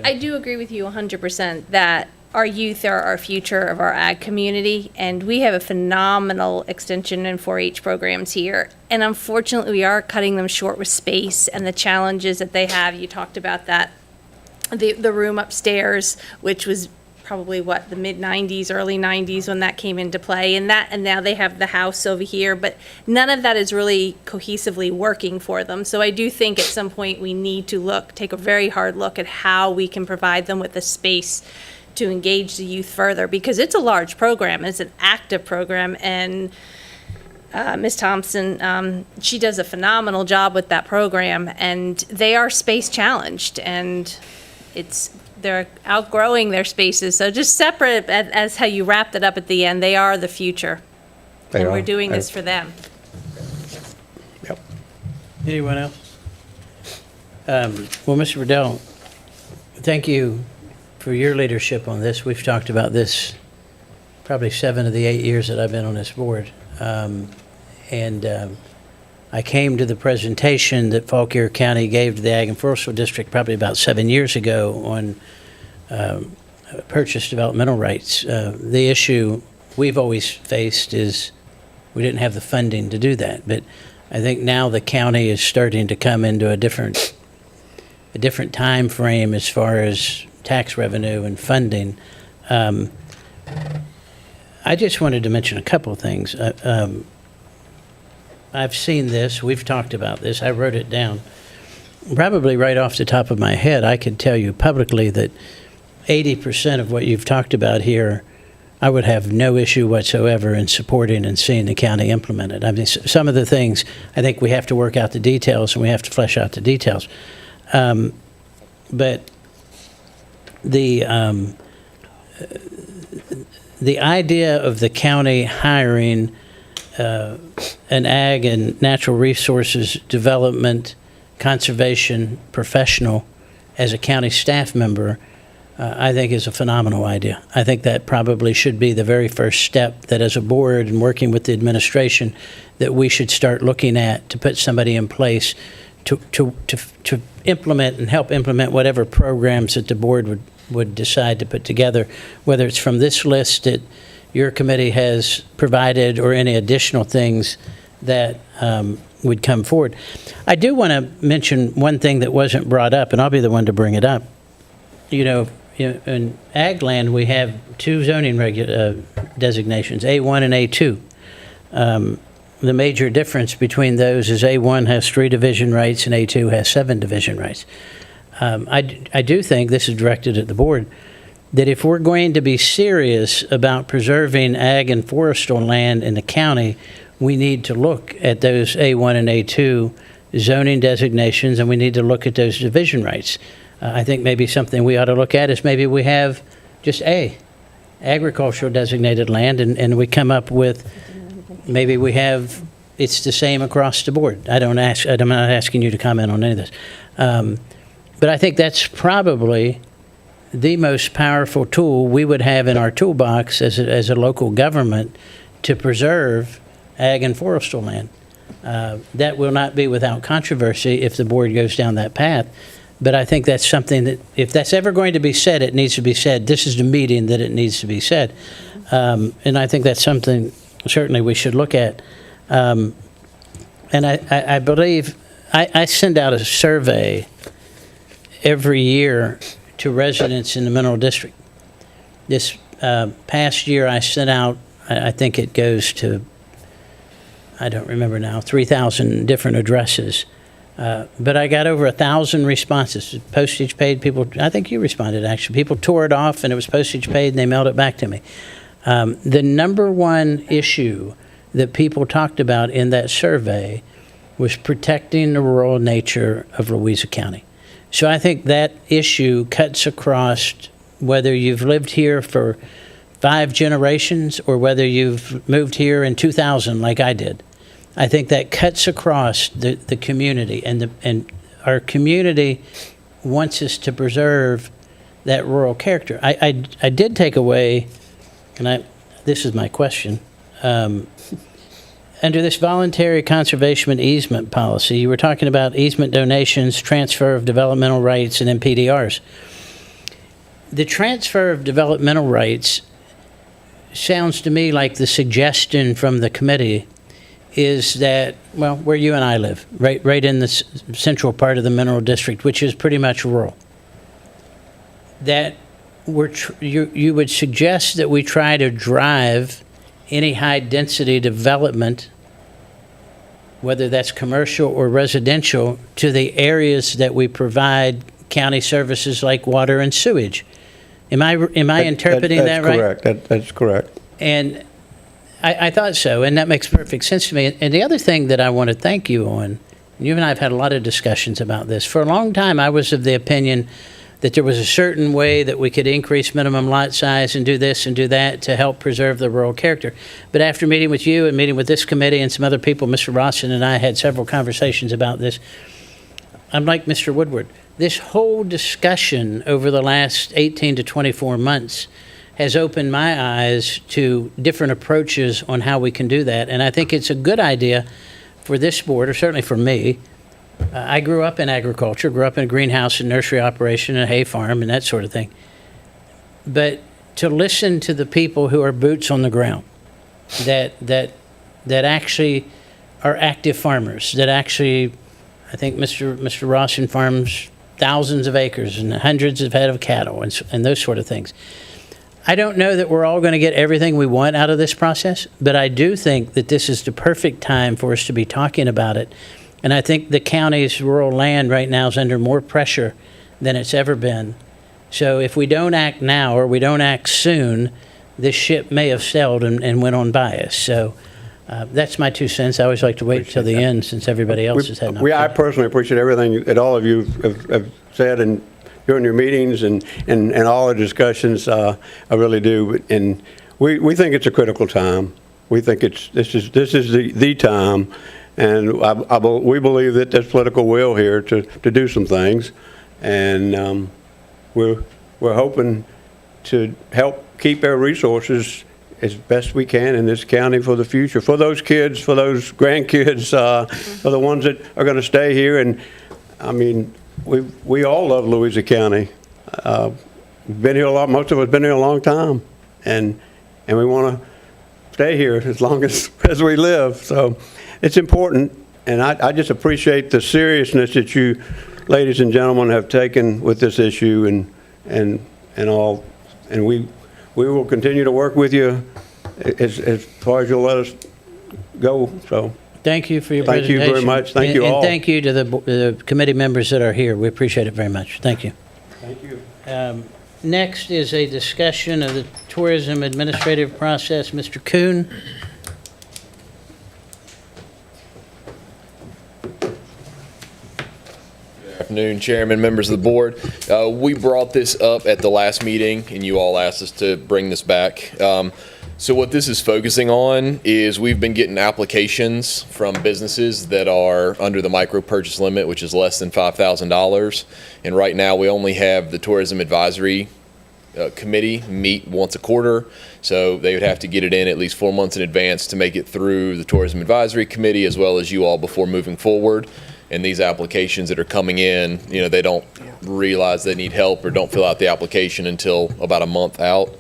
I do agree with you 100% that our youth are our future of our ag community, and we have a phenomenal extension and 4-H programs here. And unfortunately, we are cutting them short with space and the challenges that they have. You talked about that, the room upstairs, which was probably the mid-90s, early 90s when that came into play, and now they have the house over here, but none of that is really cohesively working for them. So I do think at some point we need to take a very hard look at how we can provide them with the space to engage the youth further, because it's a large program, it's an active program, and Ms. Thompson, she does a phenomenal job with that program, and they are space challenged, and they're outgrowing their spaces. So just separate as how you wrapped it up at the end, they are the future. They And are. we're doing this for them. Yep. Anyone else? Well, Mr. Riddell, thank you for your leadership on this. We've talked about this probably 7 of the 8 years that I've been on this board. I came to the presentation that Fauquier County gave to the Ag and Forestal District probably about 7 years ago on purchase developmental rights. The issue we've always faced is we didn't have the funding to do that. But I think now the county is starting to come into a different time frame as far as tax revenue and funding. I just wanted to mention a couple of things. I've seen this, we've talked about this, I wrote it down. Probably right off the top of my head, I could tell you publicly that 80% of what you've talked about here, I would have no issue whatsoever in supporting and seeing the county implement it. I mean, some of the things, I think we have to work out the details and we have to flesh out the details. But the idea of the county hiring an ag and natural resources development conservation professional as a county staff member, I think is a phenomenal idea. I think that probably should be the very first step that as a board and working with the administration that we should start looking at to put somebody in place to implement and help implement whatever programs that the board would decide to put together, whether it's from this list that your committee has provided or any additional things that would come forward. I do want to mention one thing that wasn't brought up, and I'll be the one to bring it up. You know, in ag land, we have two zoning designations, A1 and A2. The major difference between those is A1 has 3 division rights and A2 has 7 division rights. I do think, this is directed at the board, that if we're going to be serious about preserving ag and forestal land in the county, we need to look at those A1 and A2 zoning designations, and we need to look at those division rights. I think maybe something we ought to look at is maybe we have just agricultural designated land, and we come up with, maybe we have, it's the same across the board. I'm not asking you to comment on any of this. But I think that's probably the most powerful tool we would have in our toolbox as a local government to preserve ag and forestal land. That will not be without controversy if the board goes down that path. But I think that's something that, if that's ever going to be said, it needs to be said. This is the meeting that it needs to be said. And I think that's something certainly we should look at. And I believe, I send out a survey every year to residents in the Mineral District. This past year I sent out, I think it goes to, I don't remember now, 3,000 different addresses. But I got over 1,000 responses. Postage paid, people, I think you responded actually. People tore it off and it was postage paid and they mailed it back to me. The number one issue that people talked about in that survey was protecting the rural nature of Louisa County. So I think that issue cuts across whether you've lived here for 5 generations or whether you've moved here in 2000 like I did. I think that cuts across the community, and our community wants us to preserve that rural character. I did take away, and this is my question, under this voluntary conservation and easement policy, you were talking about easement donations, transfer of developmental rights, and MPDRs. The transfer of developmental rights sounds to me like the suggestion from the committee is that, well, where you and I live, right in the central part of the Mineral District, which is pretty much rural, that you would suggest that we try to drive any high-density development, whether that's commercial or residential, to the areas that we provide county services like water and sewage. Am I interpreting that right? That's correct. That's correct. And I thought so, and that makes perfect sense to me. And the other thing that I want to thank you on, you and I have had a lot of discussions about this. For a long time, I was of the opinion that there was a certain way that we could increase minimum lot size and do this and do that to help preserve the rural character. But after meeting with you and meeting with this committee and some other people, Mr. Rawson and I had several conversations about this. I'm like Mr. Woodward. This whole discussion over the last 18 to 24 months has opened my eyes to different approaches on how we can do that. And I think it's a good idea for this board, or certainly for me. I grew up in agriculture, grew up in a greenhouse and nursery operation and a hay farm and that sort of thing. But to listen to the people who are boots on the ground, that actually are active farmers, that actually, I think Mr. Rawson farms thousands of acres and hundreds of head of cattle and those sort of things. I don't know that we're all going to get everything we want out of this process, but I do think that this is the perfect time for us to be talking about it. And I think the county's rural land right now is under more pressure than it's ever been. So if we don't act now or we don't act soon, this ship may have sailed and went on by us. So that's my 2 cents. I always like to wait till the end since everybody else has had an I opportunity. personally appreciate everything that all of you have said and during your meetings and all the discussions. I really do. And we think it's a critical time. We think this is the time. And we believe that there's political will here to do some things. And we're hoping to help keep our resources as best we can in this county for the future, for those kids, for those grandkids, for the ones that are going to stay here. And I mean, we all love Louisa County. We've been here a lot. Most of us been here a long time, and we want to stay here as long as we live. So it's important, and I just appreciate the seriousness that you, ladies and gentlemen, have taken with this issue, and all. And we will continue to work with you as far as you'll let us go. So. Thank you for your Thank you presentation. very much. Thank you all. And thank you to the committee members that are here. We appreciate it very much. Thank you. Thank you. Next is a discussion of the tourism administrative process. Mr. Kuhn. Good afternoon, Chairman, members of the board. We brought this up at the last meeting, and you all asked us to bring this back. So what this is focusing on is we've been getting applications from businesses that are under the micro purchase limit, which is less than $5,000. And right now, we only have the Tourism Advisory Committee meet once a quarter. So they would have to get it in at least 4 months in advance to make it through the Tourism Advisory Committee as well as you all before moving forward. And these applications that are coming in, they don't realize they need help or don't fill out the application until about a month out.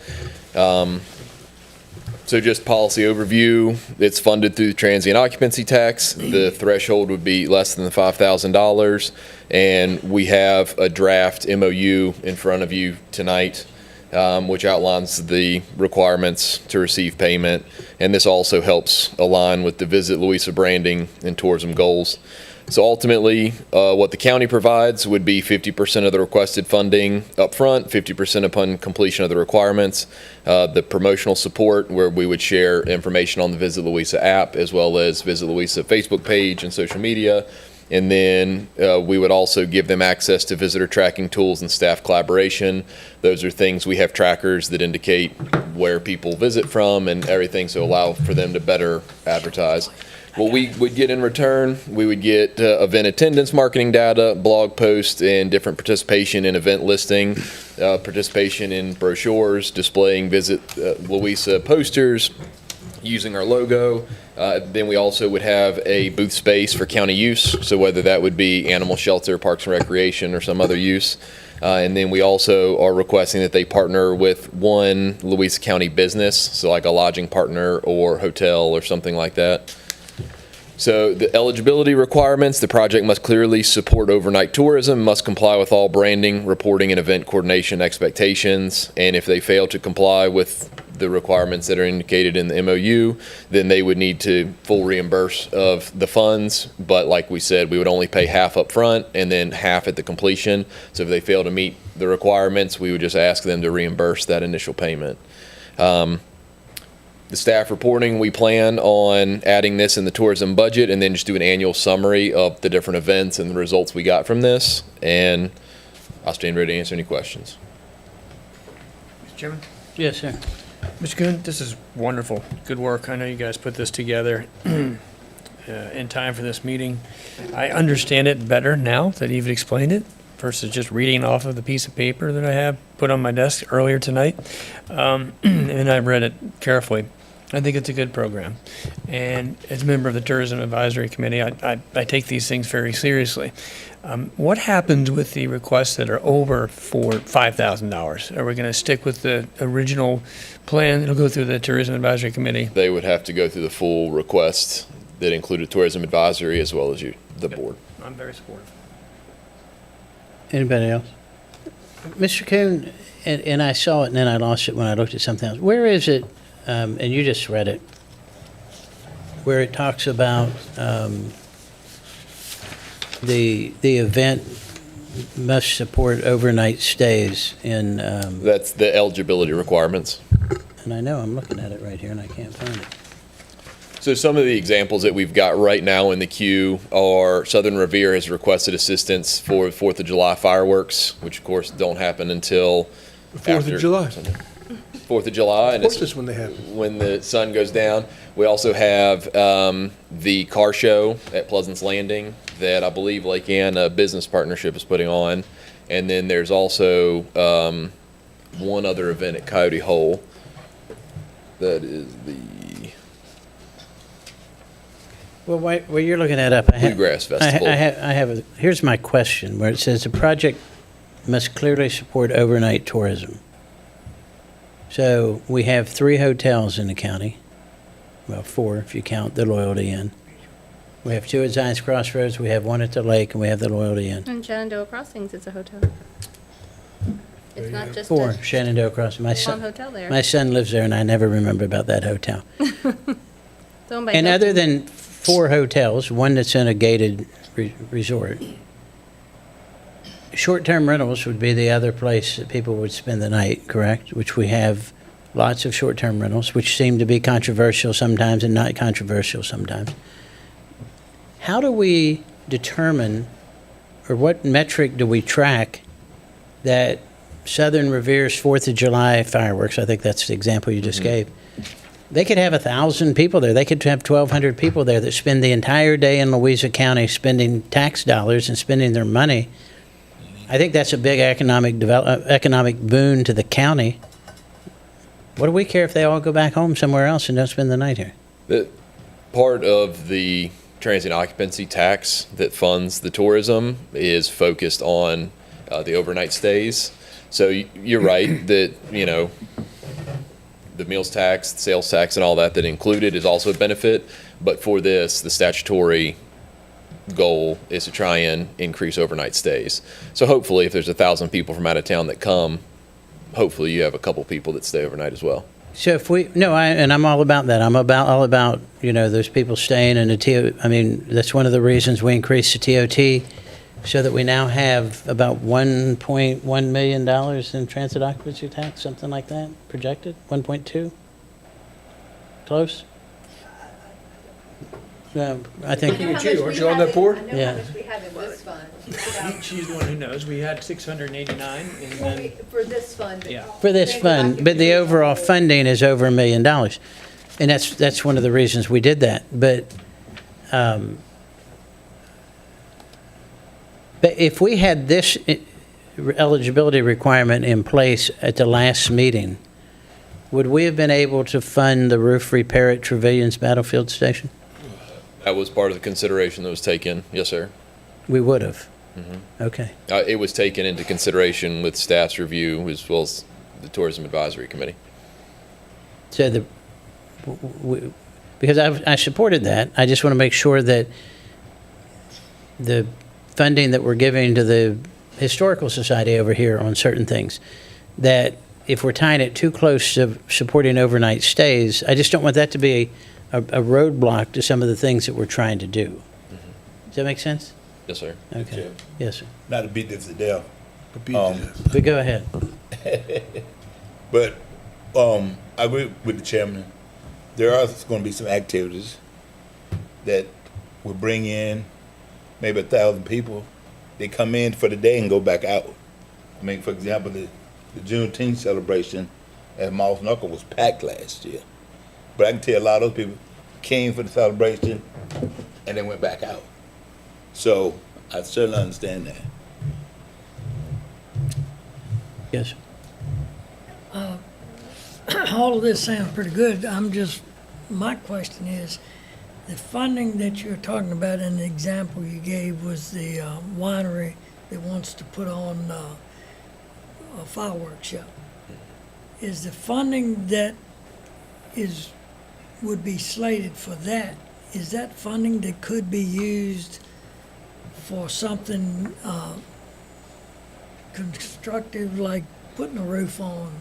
So just policy overview, it's funded through the transient occupancy tax. The threshold would be less than the $5,000. And we have a draft MOU in front of you tonight, which outlines the requirements to receive payment. And this also helps align with the Visit Louisa branding and tourism goals. So ultimately, what the county provides would be 50% of the requested funding upfront, 50% upon completion of the requirements. The promotional support, where we would share information on the Visit Louisa app, as well as Visit Louisa Facebook page and social media. And then we would also give them access to visitor tracking tools and staff collaboration. Those are things, we have trackers that indicate where people visit from and everything, so allow for them to better advertise. What we would get in return, we would get event attendance marketing data, blog posts, and different participation in event listing, participation in brochures, displaying Visit Louisa posters, using our logo. Then we also would have a booth space for county use, so whether that would be animal shelter, parks and recreation, or some other use. And then we also are requesting that they partner with one Louisa County business, so like a lodging partner or hotel or something like that. So the eligibility requirements, the project must clearly support overnight tourism, must comply with all branding, reporting, and event coordination expectations. And if they fail to comply with the requirements that are indicated in the MOU, then they would need to full reimburse of the funds. But like we said, we would only pay half up front and then half at the completion. So if they fail to meet the requirements, we would just ask them to reimburse that initial payment. The staff reporting, we plan on adding this in the tourism budget and then just do an annual summary of the different events and the results we got from this. And I'll stand ready to answer any questions. Mr. Chairman? Yes, sir. Mr. Kuhn, this is wonderful. Good work. I know you guys put this together in time for this meeting. I understand it better now that you've explained it versus just reading off of the piece of paper that I have put on my desk earlier tonight. And I've read it carefully. I think it's a good program. And as a member of the Tourism Advisory Committee, I take these things very seriously. What happens with the requests that are over for $5,000? Are we going to stick with the original plan? It'll go through the Tourism Advisory Committee. They would have to go through the full request that included tourism advisory as well as you, the board. I'm very supportive. Anybody else? Mr. Coon, and I saw it and then I lost it when I looked at something else. Where is it, and you just read it, where it talks about the event must support overnight stays in, That's the eligibility requirements. and I know I'm looking at it right here and I can't find it. So some of the examples that we've got right now in the queue are Southern Revere has requested assistance for 4th of July fireworks, which of course don't happen until Fourth of July. 4th of July, Of and course, it's that's when they happen. when the sun goes down. We also have the car show at Pleasance Landing that I believe Lake Ann Business Partnership is putting on. And then there's also one other event at Coyote Hole. That is the Well, while you're looking that up, Bluegrass Festival. Here's my question, where it says the project must clearly support overnight tourism. So we have 3 hotels in the county, well, 4 if you count the Loyalty Inn. We have 2 at Zions Crossroads, we have 1 at the lake, and we have the Loyalty Inn. And Shenandoah Crossings is a hotel. It's not just 4, a Shenandoah Crossing. My one son, hotel there. my son lives there, and I never remember about that hotel. It's owned by And Hilton. other than 4 hotels, 1 that's in a gated resort, short-term rentals would be the other place that people would spend the night, correct? Which we have lots of short-term rentals, which seem to be controversial sometimes and not controversial sometimes. How do we determine, or what metric do we track that Southern Revere's 4th of July fireworks, I think that's the example you just gave, they could have 1,000 people there. They could have 1,200 people there that spend the entire day in Louisa County spending tax dollars and spending their money. I think that's a big economic boon to the county. What do we care if they all go back home somewhere else and don't spend the night here? The part of the transient occupancy tax that funds the tourism is focused on the overnight stays. So you're right that, you know, the meals tax, the sales tax, and all that included is also a benefit. But for this, the statutory goal is to try and increase overnight stays. So hopefully, if there's 1,000 people from out of town that come, hopefully you have a couple people that stay overnight as well. So if we, no, and I'm all about that. I'm all about, you know, those people staying in the TOT. I mean, that's one of the reasons we increased the TOT, so that we now have about $1.1 million in transit occupancy tax, something like that, projected, 1.2? Close? I think, Aren't you on that board? yeah. we have in this fund. She's the one who knows. We had 689, and then, For this fund. yeah. For this fund, but the overall funding is over $1 million. And that's one of the reasons we did that. But if we had this eligibility requirement in place at the last meeting, would we have been able to fund the roof repair at Trevilians Battlefield Station? That was part of the consideration that was taken. Yes, sir. We would have. Okay. It was taken into consideration with staff's review as well as the Tourism Advisory Committee. So because I supported that, I just want to make sure that the funding that we're giving to the Historical Society over here on certain things, that if we're tying it too close to supporting overnight stays, I just don't want that to be a roadblock to some of the things that we're trying to do. Does that make sense? Yes, sir. Okay. Yes, sir. Not to beat this to death, But go ahead. but I agree with the chairman. There are going to be some activities that will bring in maybe 1,000 people. They come in for the day and go back out. I mean, for example, the Juneteenth celebration at Moss Knuckle was packed last year. But I can tell a lot of those people came for the celebration and then went back out. So I certainly understand that. Yes. All of this sounds pretty good. My question is, the funding that you're talking about in the example you gave was the winery that wants to put on a fireworks show. Is the funding that would be slated for that, is that funding that could be used for something constructive, like putting a roof on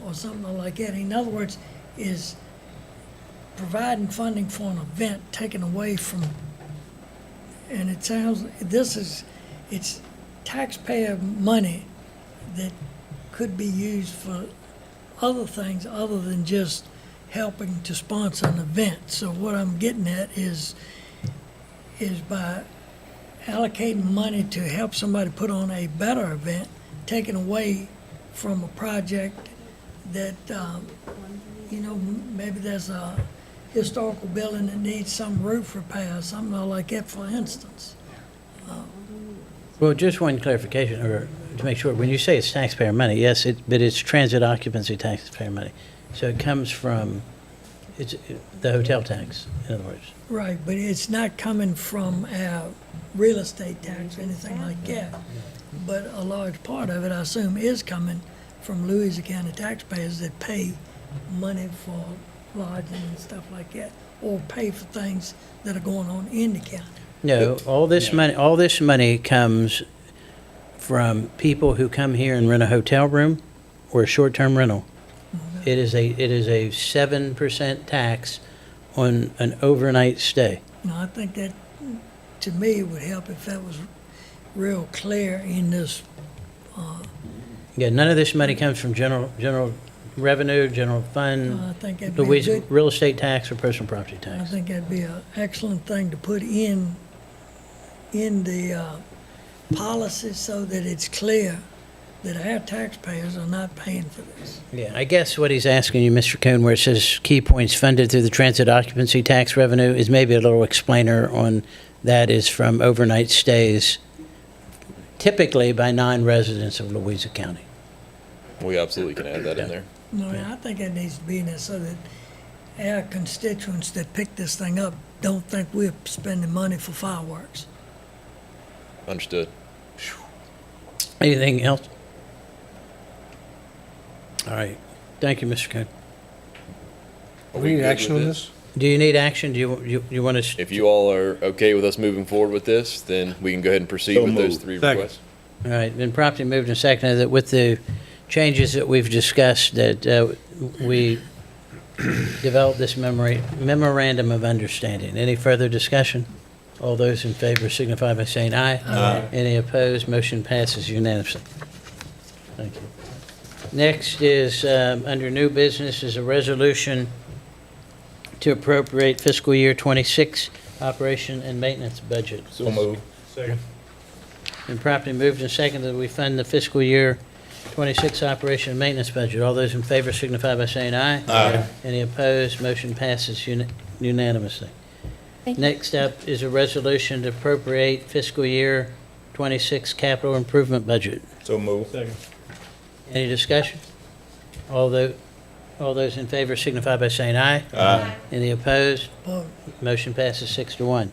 or something like that. In other words, is providing funding for an event taken away from, and it sounds, it's taxpayer money that could be used for other things other than just helping to sponsor an event. So what I'm getting at is by allocating money to help somebody put on a better event, taken away from a project that, maybe there's a historical building that needs some roof repair, something like that, for instance. Well, just one clarification, or to make sure, when you say it's taxpayer money, yes, but it's transit occupancy taxpayer money. So it comes from, the hotel tax, in other words. Right, but it's not coming from our real estate tax or anything like that. But a large part of it, I assume, is coming from Louisiana County taxpayers that pay money for lodging and stuff like that, or pay for things that are going on in the county. No, all this money comes from people who come here and rent a hotel room or a short-term rental. It is a 7% tax on an overnight stay. Now, I think that, to me, would help if that was real clear in this. Yeah, none of this money comes from general revenue, general fund, I think that'd be Louisiana good. real estate tax, or personal property I tax. think that'd be an excellent thing to put in the policy so that it's clear that our taxpayers are not paying for this. Yeah, I guess what he's asking you, Mr. Coon, where it says key points funded through the transit occupancy tax revenue, is maybe a little explainer on that is from overnight stays, typically by non-residents of Louisa County. We absolutely can add that in there. No, I think that needs to be in there so that our constituents that pick this thing up don't think we're spending money for fireworks. Understood. Anything else? All right. Thank you, Mr. Coon. Are we in good action with on this? this? Do you need action? Do you want to? If you all are okay with us moving forward with this, then we can go ahead and proceed So with those moved. three Second. requests. All right, been properly moved and seconded that with the changes that we've discussed, that we develop this memorandum of understanding. Any further discussion? All those in favor signify by saying aye. Aye. Any opposed? Motion passes unanimously. Thank you. Next is, under new business, is a resolution to appropriate fiscal year '26 operation and maintenance budget. So move. Been properly moved and seconded that we fund the fiscal year '26 operation and maintenance budget. All those in favor signify by saying aye. Aye. Any opposed? Motion passes unanimously. Thank you. Next up is a resolution to appropriate fiscal year '26 capital improvement budget. So move. Any discussion? All those in favor signify by saying aye. Aye. Any opposed? Vote. Motion passes 6-1.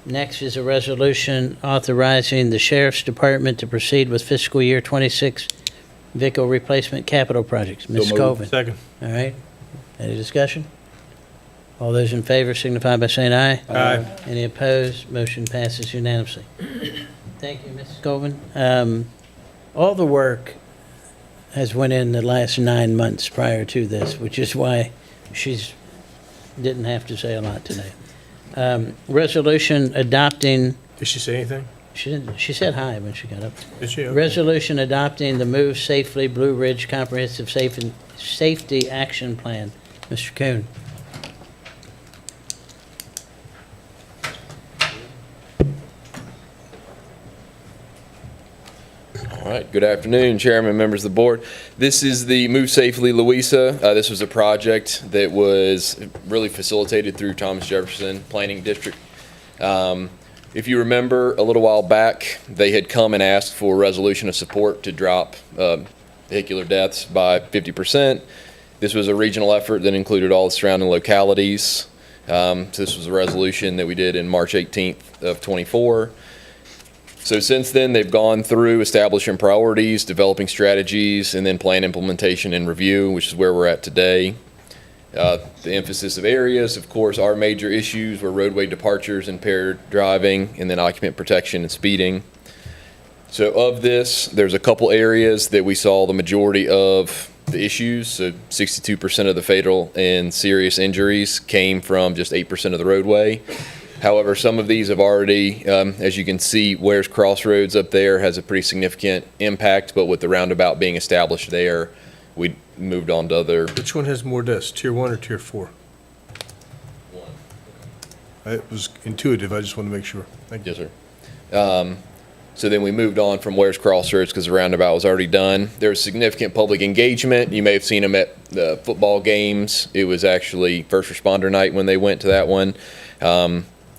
Next is a resolution authorizing the Sheriff's Department to proceed with fiscal year '26 vehicle replacement capital projects. Ms. moved. Colvin. Second. All right. Any discussion? All those in favor signify by saying aye. Aye. Any opposed? Motion passes unanimously. Thank you, Mrs. Colvin. All the work has went in the last 9 months prior to this, which is why she's didn't have to say a lot today. Resolution adopting, Did she say anything? she didn't, she said hi when she got up. Did she? Okay. Resolution adopting the Move Safely Blue Ridge Comprehensive Safety Action Plan. Mr. Coon. All right, good afternoon, Chairman, members of the board. This is the Move Safely Louisa. This was a project that was really facilitated through Thomas Jefferson Planning District. If you remember, a little while back, they had come and asked for a resolution of support to drop vehicular deaths by 50%. This was a regional effort that included all the surrounding localities. So this was a resolution that we did in March 18th of '24. So since then, they've gone through establishing priorities, developing strategies, and then plan implementation and review, which is where we're at today. The emphasis of areas, of course, our major issues were roadway departures, impaired driving, and then occupant protection and speeding. So of this, there's a couple areas that we saw the majority of the issues. So 62% of the fatal and serious injuries came from just 8% of the roadway. However, some of these have already, as you can see, Ware's Crossroads up there has a pretty significant impact, but with the roundabout being established there, we moved on to other. Which one has more deaths, Tier 1 or Tier 4? It was intuitive, I just want to make sure. Thank you. Yes, sir. So then we moved on from Ware's Crossroads because the roundabout was already done. There was significant public engagement. You may have seen them at the football games. It was actually first responder night when they went to that one.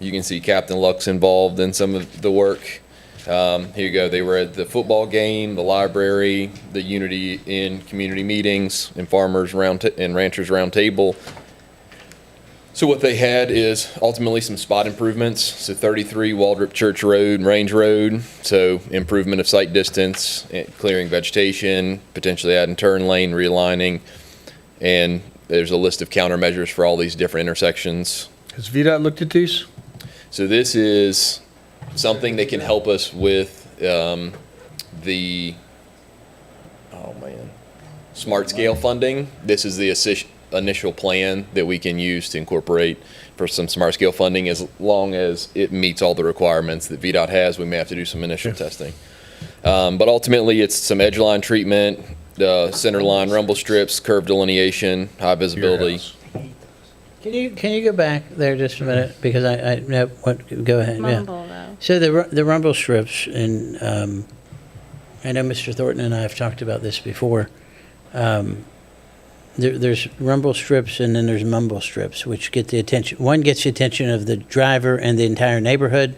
You can see Captain Luck's involved in some of the work. Here you go. They were at the football game, the library, the Unity in community meetings, and farmers and ranchers round table. So what they had is ultimately some spot improvements. So 33 Waldrop Church Road and Range Road. So improvement of site distance, clearing vegetation, potentially adding turn lane, realigning. And there's a list of countermeasures for all these different intersections. Has VDOT looked at these? So this is something that can help us with the smart scale funding. This is the initial plan that we can use to incorporate for some smart scale funding. As long as it meets all the requirements that VDOT has, we may have to do some initial testing. But ultimately, it's some edge line treatment, center line rumble strips, curve delineation, high visibility. Can you go back there just a minute, because I know what, go ahead. Yeah. Mumble, though. So the rumble strips, and I know Mr. Thornton and I have talked about this before. There's rumble strips and then there's mumble strips, which get the attention. One gets the attention of the driver and the entire neighborhood,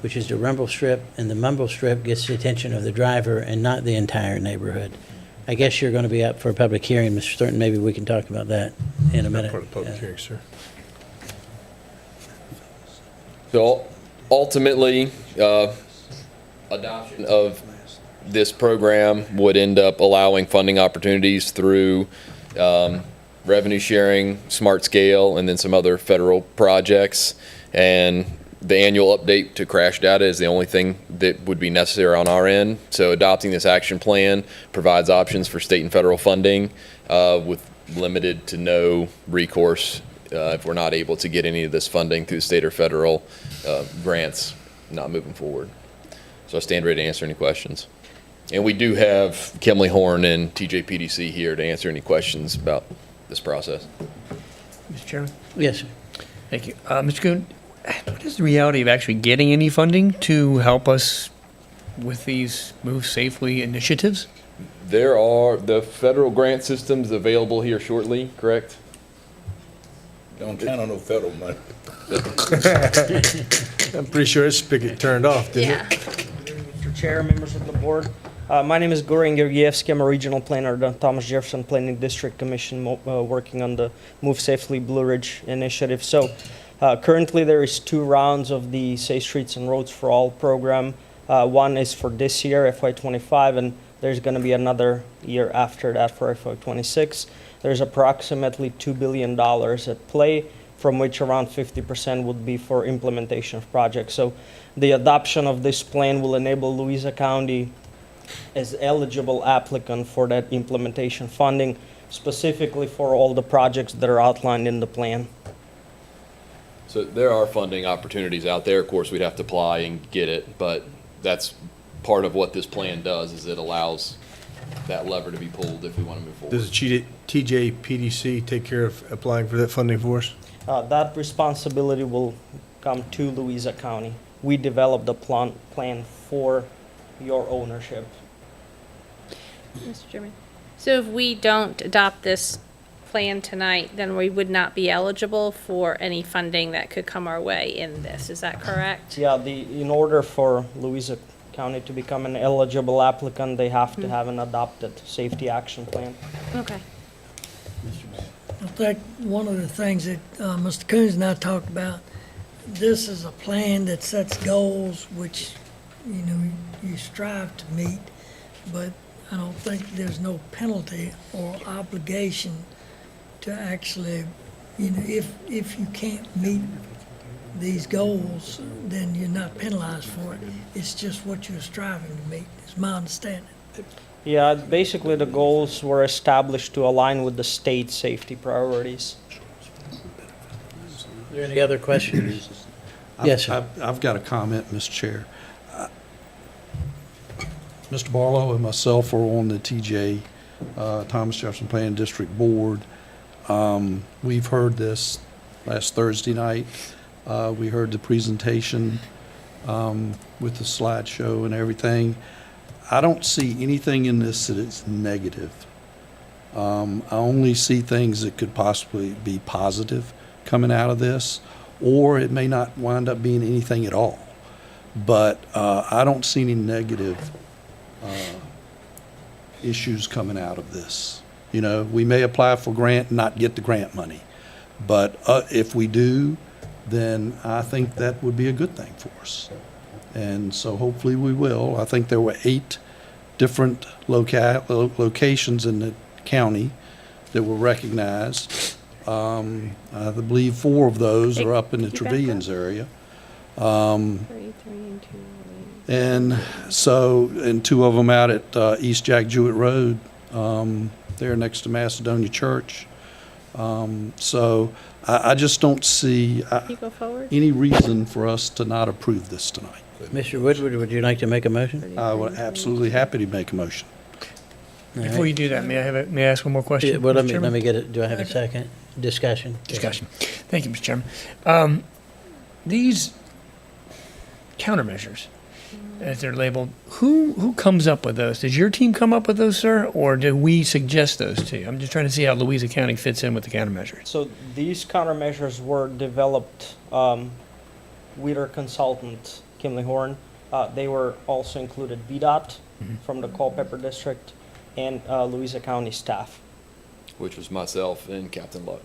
which is the rumble strip, and the mumble strip gets the attention of the driver and not the entire neighborhood. I guess you're going to be up for a public hearing, Mr. Thornton. Maybe we can talk about that in a minute. Part of the public hearing, sir. So ultimately, adoption of this program would end up allowing funding opportunities through revenue sharing, smart scale, and then some other federal projects. And the annual update to crash data is the only thing that would be necessary on our end. So adopting this action plan provides options for state and federal funding with limited to no recourse if we're not able to get any of this funding through state or federal grants not moving forward. So I stand ready to answer any questions. And we do have Kimley Horn and TJPDC here to answer any questions about this process. Mr. Chairman? Yes, sir. Thank you. Mr. Kuhn, what is the reality of actually getting any funding to help us with these Move Safely initiatives? There are the federal grant systems available here shortly, correct? Don't count on no federal money. I'm pretty sure it's spigot turned off, didn't it? Yeah. Mr. Chair, members of the board. My name is Goran Georgievsky. I'm a regional planner at the Thomas Jefferson Planning District Commission working on the Move Safely Blue Ridge initiative. So currently there is 2 rounds of the Safe Streets and Roads for All program. One is for this year, FY25, and there's going to be another year after that for FY26. There's approximately $2 billion at play, from which around 50% would be for implementation of projects. So the adoption of this plan will enable Louisa County as eligible applicant for that implementation funding, specifically for all the projects that are outlined in the plan. So there are funding opportunities out there. Of course, we'd have to apply and get it, but that's part of what this plan does, is it allows that lever to be pulled if we want to move forward. Does the TJPDC take care of applying for that funding for us? That responsibility will come to Louisa County. We developed the plan for your ownership. Mr. Chairman. So if we don't adopt this plan tonight, then we would not be eligible for any funding that could come our way in this. Is that correct? Yeah, in order for Louisa County to become an eligible applicant, they have to have an adopted safety action plan. Okay. I think one of the things that Mr. Coons and I talked about, this is a plan that sets goals which, you strive to meet, but I don't think there's no penalty or obligation to actually, if you can't meet these goals, then you're not penalized for it. It's just what you're striving to meet, is my understanding. Yeah, basically the goals were established to align with the state safety priorities. Are there any other questions? Yes, sir. I've got a comment, Mr. Chair. Mr. Barlow and myself are on the TJ, Thomas Jefferson Planning District Board. We've heard this last Thursday night. We heard the presentation with the slideshow and everything. I don't see anything in this that is negative. I only see things that could possibly be positive coming out of this, or it may not wind up being anything at all. But I don't see any negative issues coming out of this. You know, we may apply for grant and not get the grant money, but if we do, then I think that would be a good thing for us. And so hopefully we will. I think there were 8 different locations in the county that were recognized. I believe 4 of those are up in the Trevilians area. And so, and 2 of them out at East Jack Jewett Road, there next to Macedonia Church. So I just don't see any reason for us to not approve this tonight. Mr. Woodward, would you like to make a motion? I would absolutely happy to make a motion. Before you do that, may I ask one more question? Well, let Mr. me Chairman? get it. Do I have a second? Discussion? Discussion. Thank you, Mr. Chairman. These countermeasures, as they're labeled, who comes up with those? Does your team come up with those, sir, or do we suggest those to you? I'm just trying to see how Louisa County fits in with the countermeasures. So these countermeasures were developed with our consultant, Kimley Horn. They were also included VDOT from the Culpeper District and Louisa County staff. which was myself and Captain Luck.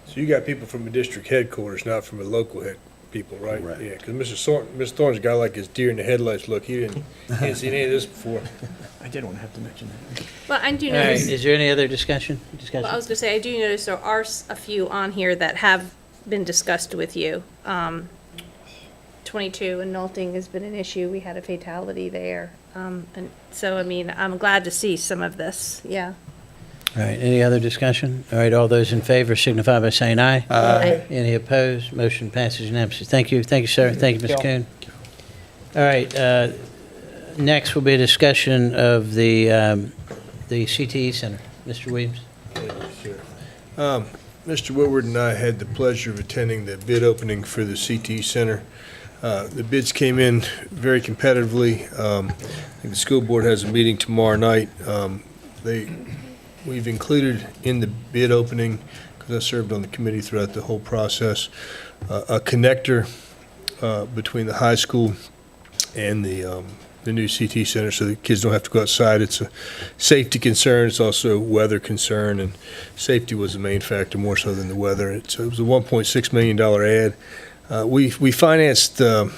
So you got people from the district headquarters, not from the local head people, right? Right. Yeah, because Mr. Thorne's got like his deer in the headlights look. He hadn't seen any of this before. I did want to have to mention that. Well, I do All right, notice, is there any other discussion? well, I was gonna say, I do notice there are a few on here that have been discussed with you. 22 and Nolting has been an issue. We had a fatality there. And so, I mean, I'm glad to see some of this, yeah. All right, any other discussion? All right, all those in favor signify by saying aye. Aye. Any opposed? Motion passes unanimously. Thank you, sir. Thank you, Ms. Kuhn. All right, next will be a discussion of the CTE Center. Mr. Williams? Mr. Woodward and I had the pleasure of attending the bid opening for the CTE Center. The bids came in very competitively. I think the school board has a meeting tomorrow night. We've included in the bid opening, because I served on the committee throughout the whole process, a connector between the high school and the new CT center, so the kids don't have to go outside. It's a safety concern. It's also a weather concern, and safety was the main factor more so than the weather. So it was a $1.6 million ad. We financed the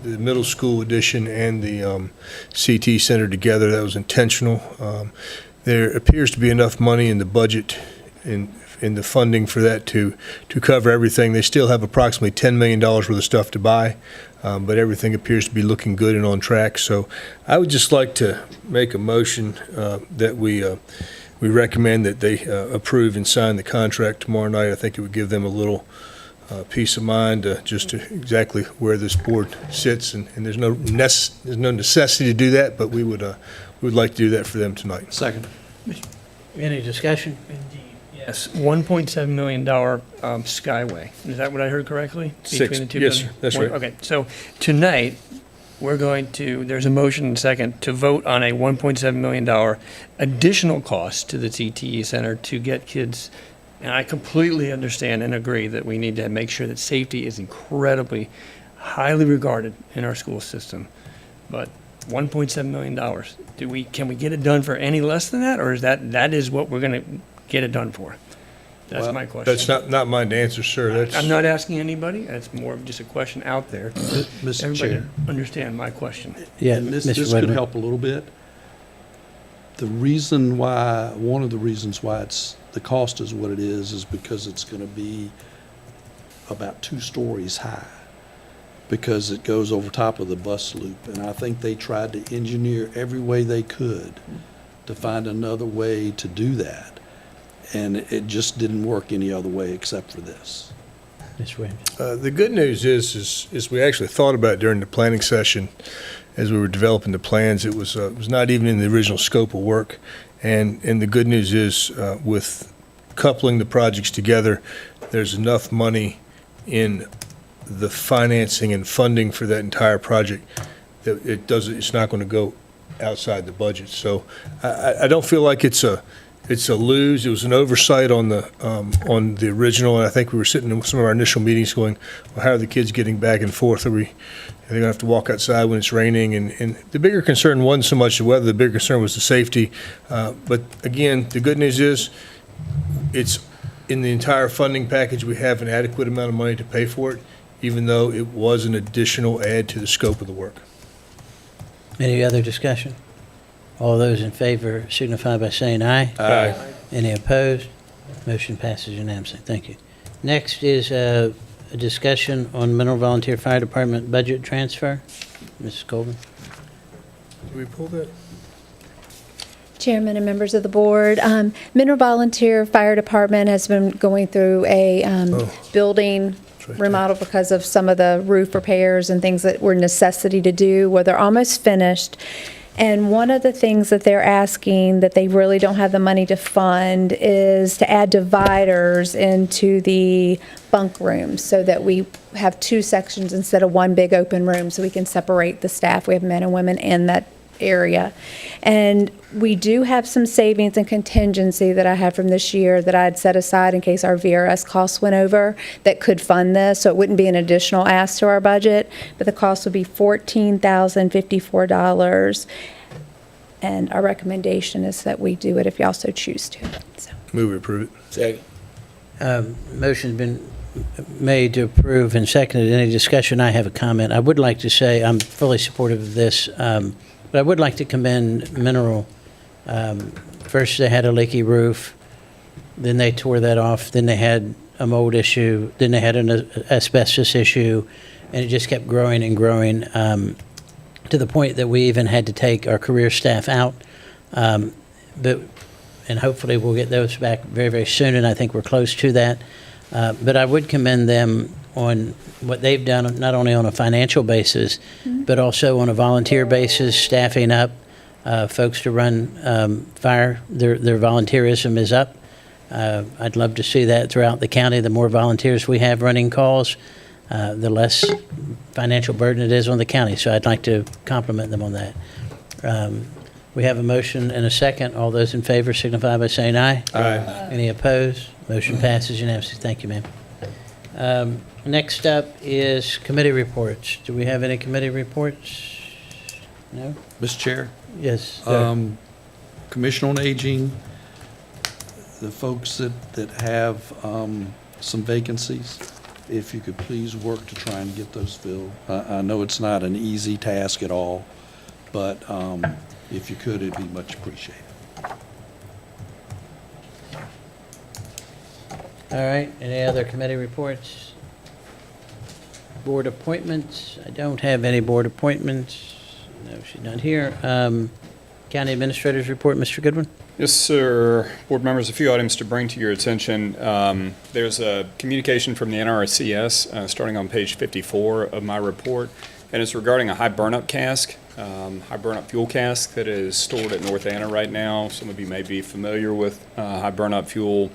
middle school addition and the CT center together. That was intentional. There appears to be enough money in the budget in the funding for that to cover everything. They still have approximately $10 million worth of stuff to buy, but everything appears to be looking good and on track. So I would just like to make a motion that we recommend that they approve and sign the contract tomorrow night. I think it would give them a little peace of mind just to exactly where this board sits, and there's no necessity to do that, but we would like to do that for them tonight. Second. Any discussion? Yes, $1.7 million Skyway. Is that what I heard correctly? Between the two Yes, buildings? sir. That's right. Okay, so tonight, we're going to, there's a motion and second to vote on a $1.7 million additional cost to the CTE Center to get kids. And I completely understand and agree that we need to make sure that safety is incredibly highly regarded in our school system. But $1.7 million, can we get it done for any less than that, or is that is what we're going to get it done for? That's Well, my question. That's not mine to answer, sir. That's I'm not asking anybody. That's more of just a question out there. Mr. Everybody Chair. understand my question. Yeah, And this Mr. could Whitman. help a little bit. One of the reasons why the cost is what it is because it's going to be about 2 stories high because it goes over top of the bus loop. And I think they tried to engineer every way they could to find another way to do that. And it just didn't work any other way except for this. Ms. Williams. The good news is we actually thought about it during the planning session as we were developing the plans. It was not even in the original scope of work. And the good news is with coupling the projects together, there's enough money in the financing and funding for that entire project that it's not going to go outside the budget. So I don't feel like it's a lose. It was an oversight on the original, and I think we were sitting in some of our initial meetings going, well, how are the kids getting back and forth? Are they going to have to walk outside when it's raining? And the bigger concern wasn't so much the weather. The bigger concern was the safety. But again, the good news is it's in the entire funding package. We have an adequate amount of money to pay for it, even though it was an additional add to the scope of the work. Any other discussion? All those in favor signify by saying aye. Aye. Any opposed? Motion passes unanimously. Thank you. Next is a discussion on Mineral Volunteer Fire Department budget transfer. Mrs. Colvin. Did we pull that? Chairman and members of the board, Mineral Volunteer Fire Department has been going through a building right remodel because of some of the roof repairs and things that were necessity to do. Well, they're almost finished. And one of the things that they're asking that they really don't have the money to fund is to add dividers into the bunk rooms so that we have 2 sections instead of one big open room so we can separate the staff. We have men and women in that area. And we do have some savings and contingency that I have from this year that I'd set aside in case our VRS costs went over that could fund this. So it wouldn't be an additional ask to our budget, but the cost would be $14,054. And our recommendation is that we do it if you also choose to. So. Move to approve it. Second. Motion's been made to approve and seconded. Any discussion? I have a comment. I would like to say I'm fully supportive of this, but I would like to commend Mineral. First, they had a leaky roof. Then they tore that off. Then they had a mold issue. Then they had an asbestos issue. And it just kept growing and growing to the point that we even had to take our career staff out. And hopefully we'll get those back very, very soon, and I think we're close to that. But I would commend them on what they've done, not only on a financial basis, but also on a volunteer basis, staffing up folks to run fire. Their volunteerism is up. I'd love to see that throughout the county. The more volunteers we have running calls, the less financial burden it is on the county. So I'd like to compliment them on that. We have a motion and a second. All those in favor signify by saying aye. Aye. Any opposed? Motion passes unanimously. Thank you, ma'am. Next up is committee reports. Do we have any committee reports? No? Mr. Chair? Yes, sir. Commission on Aging, the folks that have some vacancies, if you could please work to try and get those filled. I know it's not an easy task at all, but if you could, it'd be much appreciated. All right, any other committee reports? Board appointments? I don't have any board appointments. No, she's not here. County Administrator's report, Mr. Goodwin? Yes, sir. Board members, a few items to bring to your attention. There's a communication from the NRCS starting on page 54 of my report, and it's regarding a high burnup cask, high burnup fuel cask that is stored at North Anna right now. Some of you may be familiar with high burnup fuel.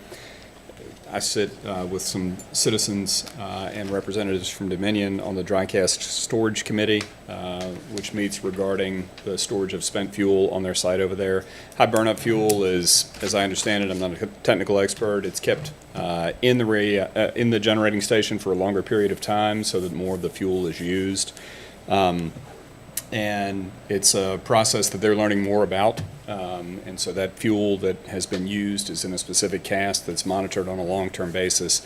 I sit with some citizens and representatives from Dominion on the Dry Cask Storage Committee, which meets regarding the storage of spent fuel on their site over there. High burnup fuel is, as I understand it, I'm not a technical expert, it's kept in the generating station for a longer period of time so that more of the fuel is used. And it's a process that they're learning more about. And so that fuel that has been used is in a specific cask that's monitored on a long-term basis.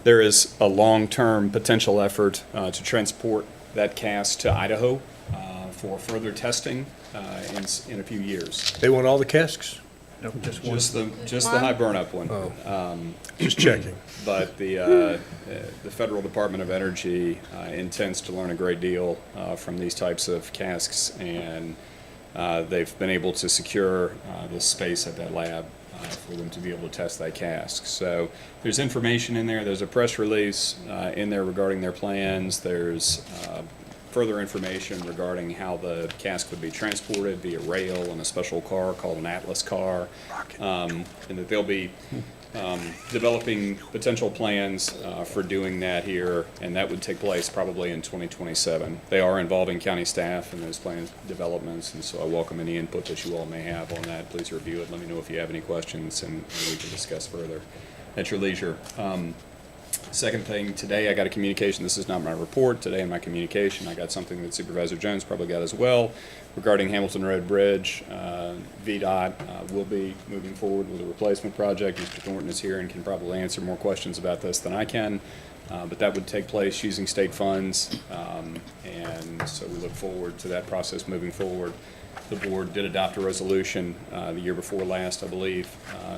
There is a long-term potential effort to transport that cask to Idaho for further testing in a few years. They want all the casks? Just the high burnup one. Just checking. But the Federal Department of Energy intends to learn a great deal from these types of casks, and they've been able to secure the space at that lab for them to be able to test that cask. So there's information in there. There's a press release in there regarding their plans. There's further information regarding how the cask would be transported via rail in a special car called an Atlas car, and that they'll be developing potential plans for doing that here, and that would take place probably in 2027. They are involving county staff in those plan developments, and so I welcome any input that you all may have on that. Please review it. Let me know if you have any questions, and we can discuss further at your leisure. Second thing, today I got a communication, this is not my report, today in my communication I got something that Supervisor Jones probably got as well regarding Hamilton Road Bridge. VDOT will be moving forward with a replacement project. Mr. Thornton is here and can probably answer more questions about this than I can, but that would take place using state funds, and so we look forward to that process moving forward. The board did adopt a resolution the year before last, I believe,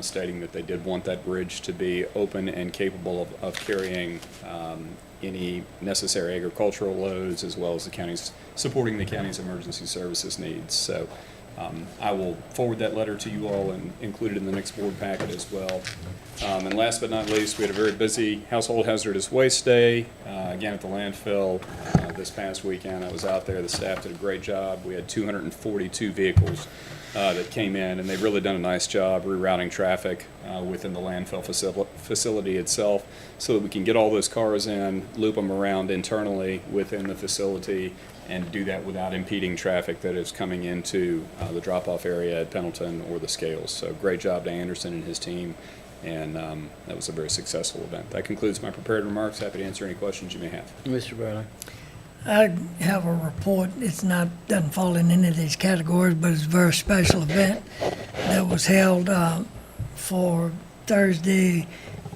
stating that they did want that bridge to be open and capable of carrying any necessary agricultural loads, as well as the county's supporting the county's emergency services needs. So I will forward that letter to you all and include it in the next board packet as well. And last but not least, we had a very busy Household Hazardous Waste Day, again at the landfill this past weekend. I was out there. The staff did a great job. We had 242 vehicles that came in, and they've really done a nice job rerouting traffic within the landfill facility itself so that we can get all those cars in, loop them around internally within the facility, and do that without impeding traffic that is coming into the drop-off area at Pendleton or the Scales. So great job to Anderson and his team, and that was a very successful event. That concludes my prepared remarks. Happy to answer any questions you may have. Mr. Burley. I have a report. It's not, doesn't fall in any of these categories, but it's a very special event that was held for Thursday,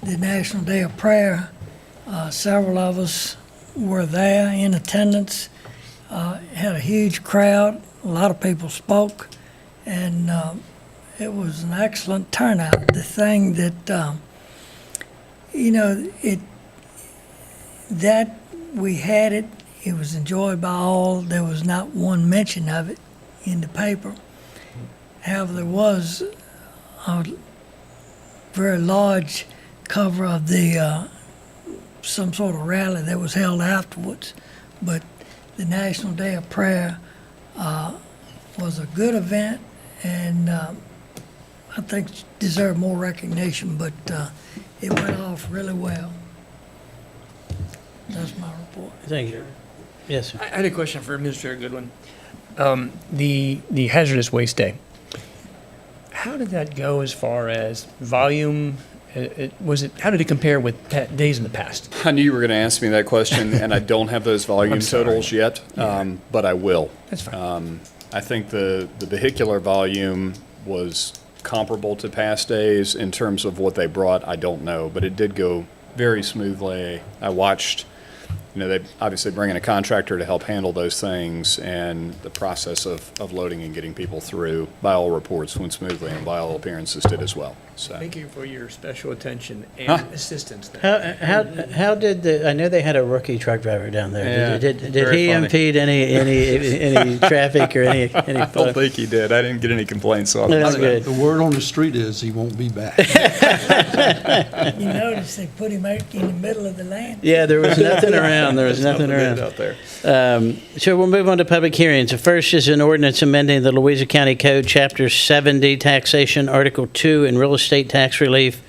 the National Day of Prayer. Several of us were there in attendance. Had a huge crowd. A lot of people spoke, and it was an excellent turnout. The thing that, that we had it, it was enjoyed by all. There was not one mention of it in the paper. However, there was a very large cover of the some sort of rally that was held afterwards. But the National Day of Prayer was a good event, and I think deserved more recognition, but it went off really well. That's my report. Thank you. Yes, sir. I had a question for Administrator Goodwin. The Hazardous Waste Day, how did that go as far as volume? How did it compare with days in the past? I knew you were going to ask me that question, and I don't have those volume totals yet, but I will. That's fine. I think the vehicular volume was comparable to past days in terms of what they brought. I don't know, but it did go very smoothly. I watched, they obviously bring in a contractor to help handle those things, and the process of loading and getting people through, by all reports, went smoothly, and by all appearances did as well. So. Thank you for your special attention and assistance there. How did I know they had a rookie truck driver down there. Yeah, Did very he funny. impede any traffic or any I don't think he did. I didn't get any complaints on it. That's good. The word on the street is he won't be back. You notice they put him out in the middle of the land. Yeah, there was nothing around. There was nothing Good around. out there. So we'll move on to public hearings. The first is an ordinance amending the Louisa County Code, Chapter 70, Taxation, Article 2, and Real Estate Tax Relief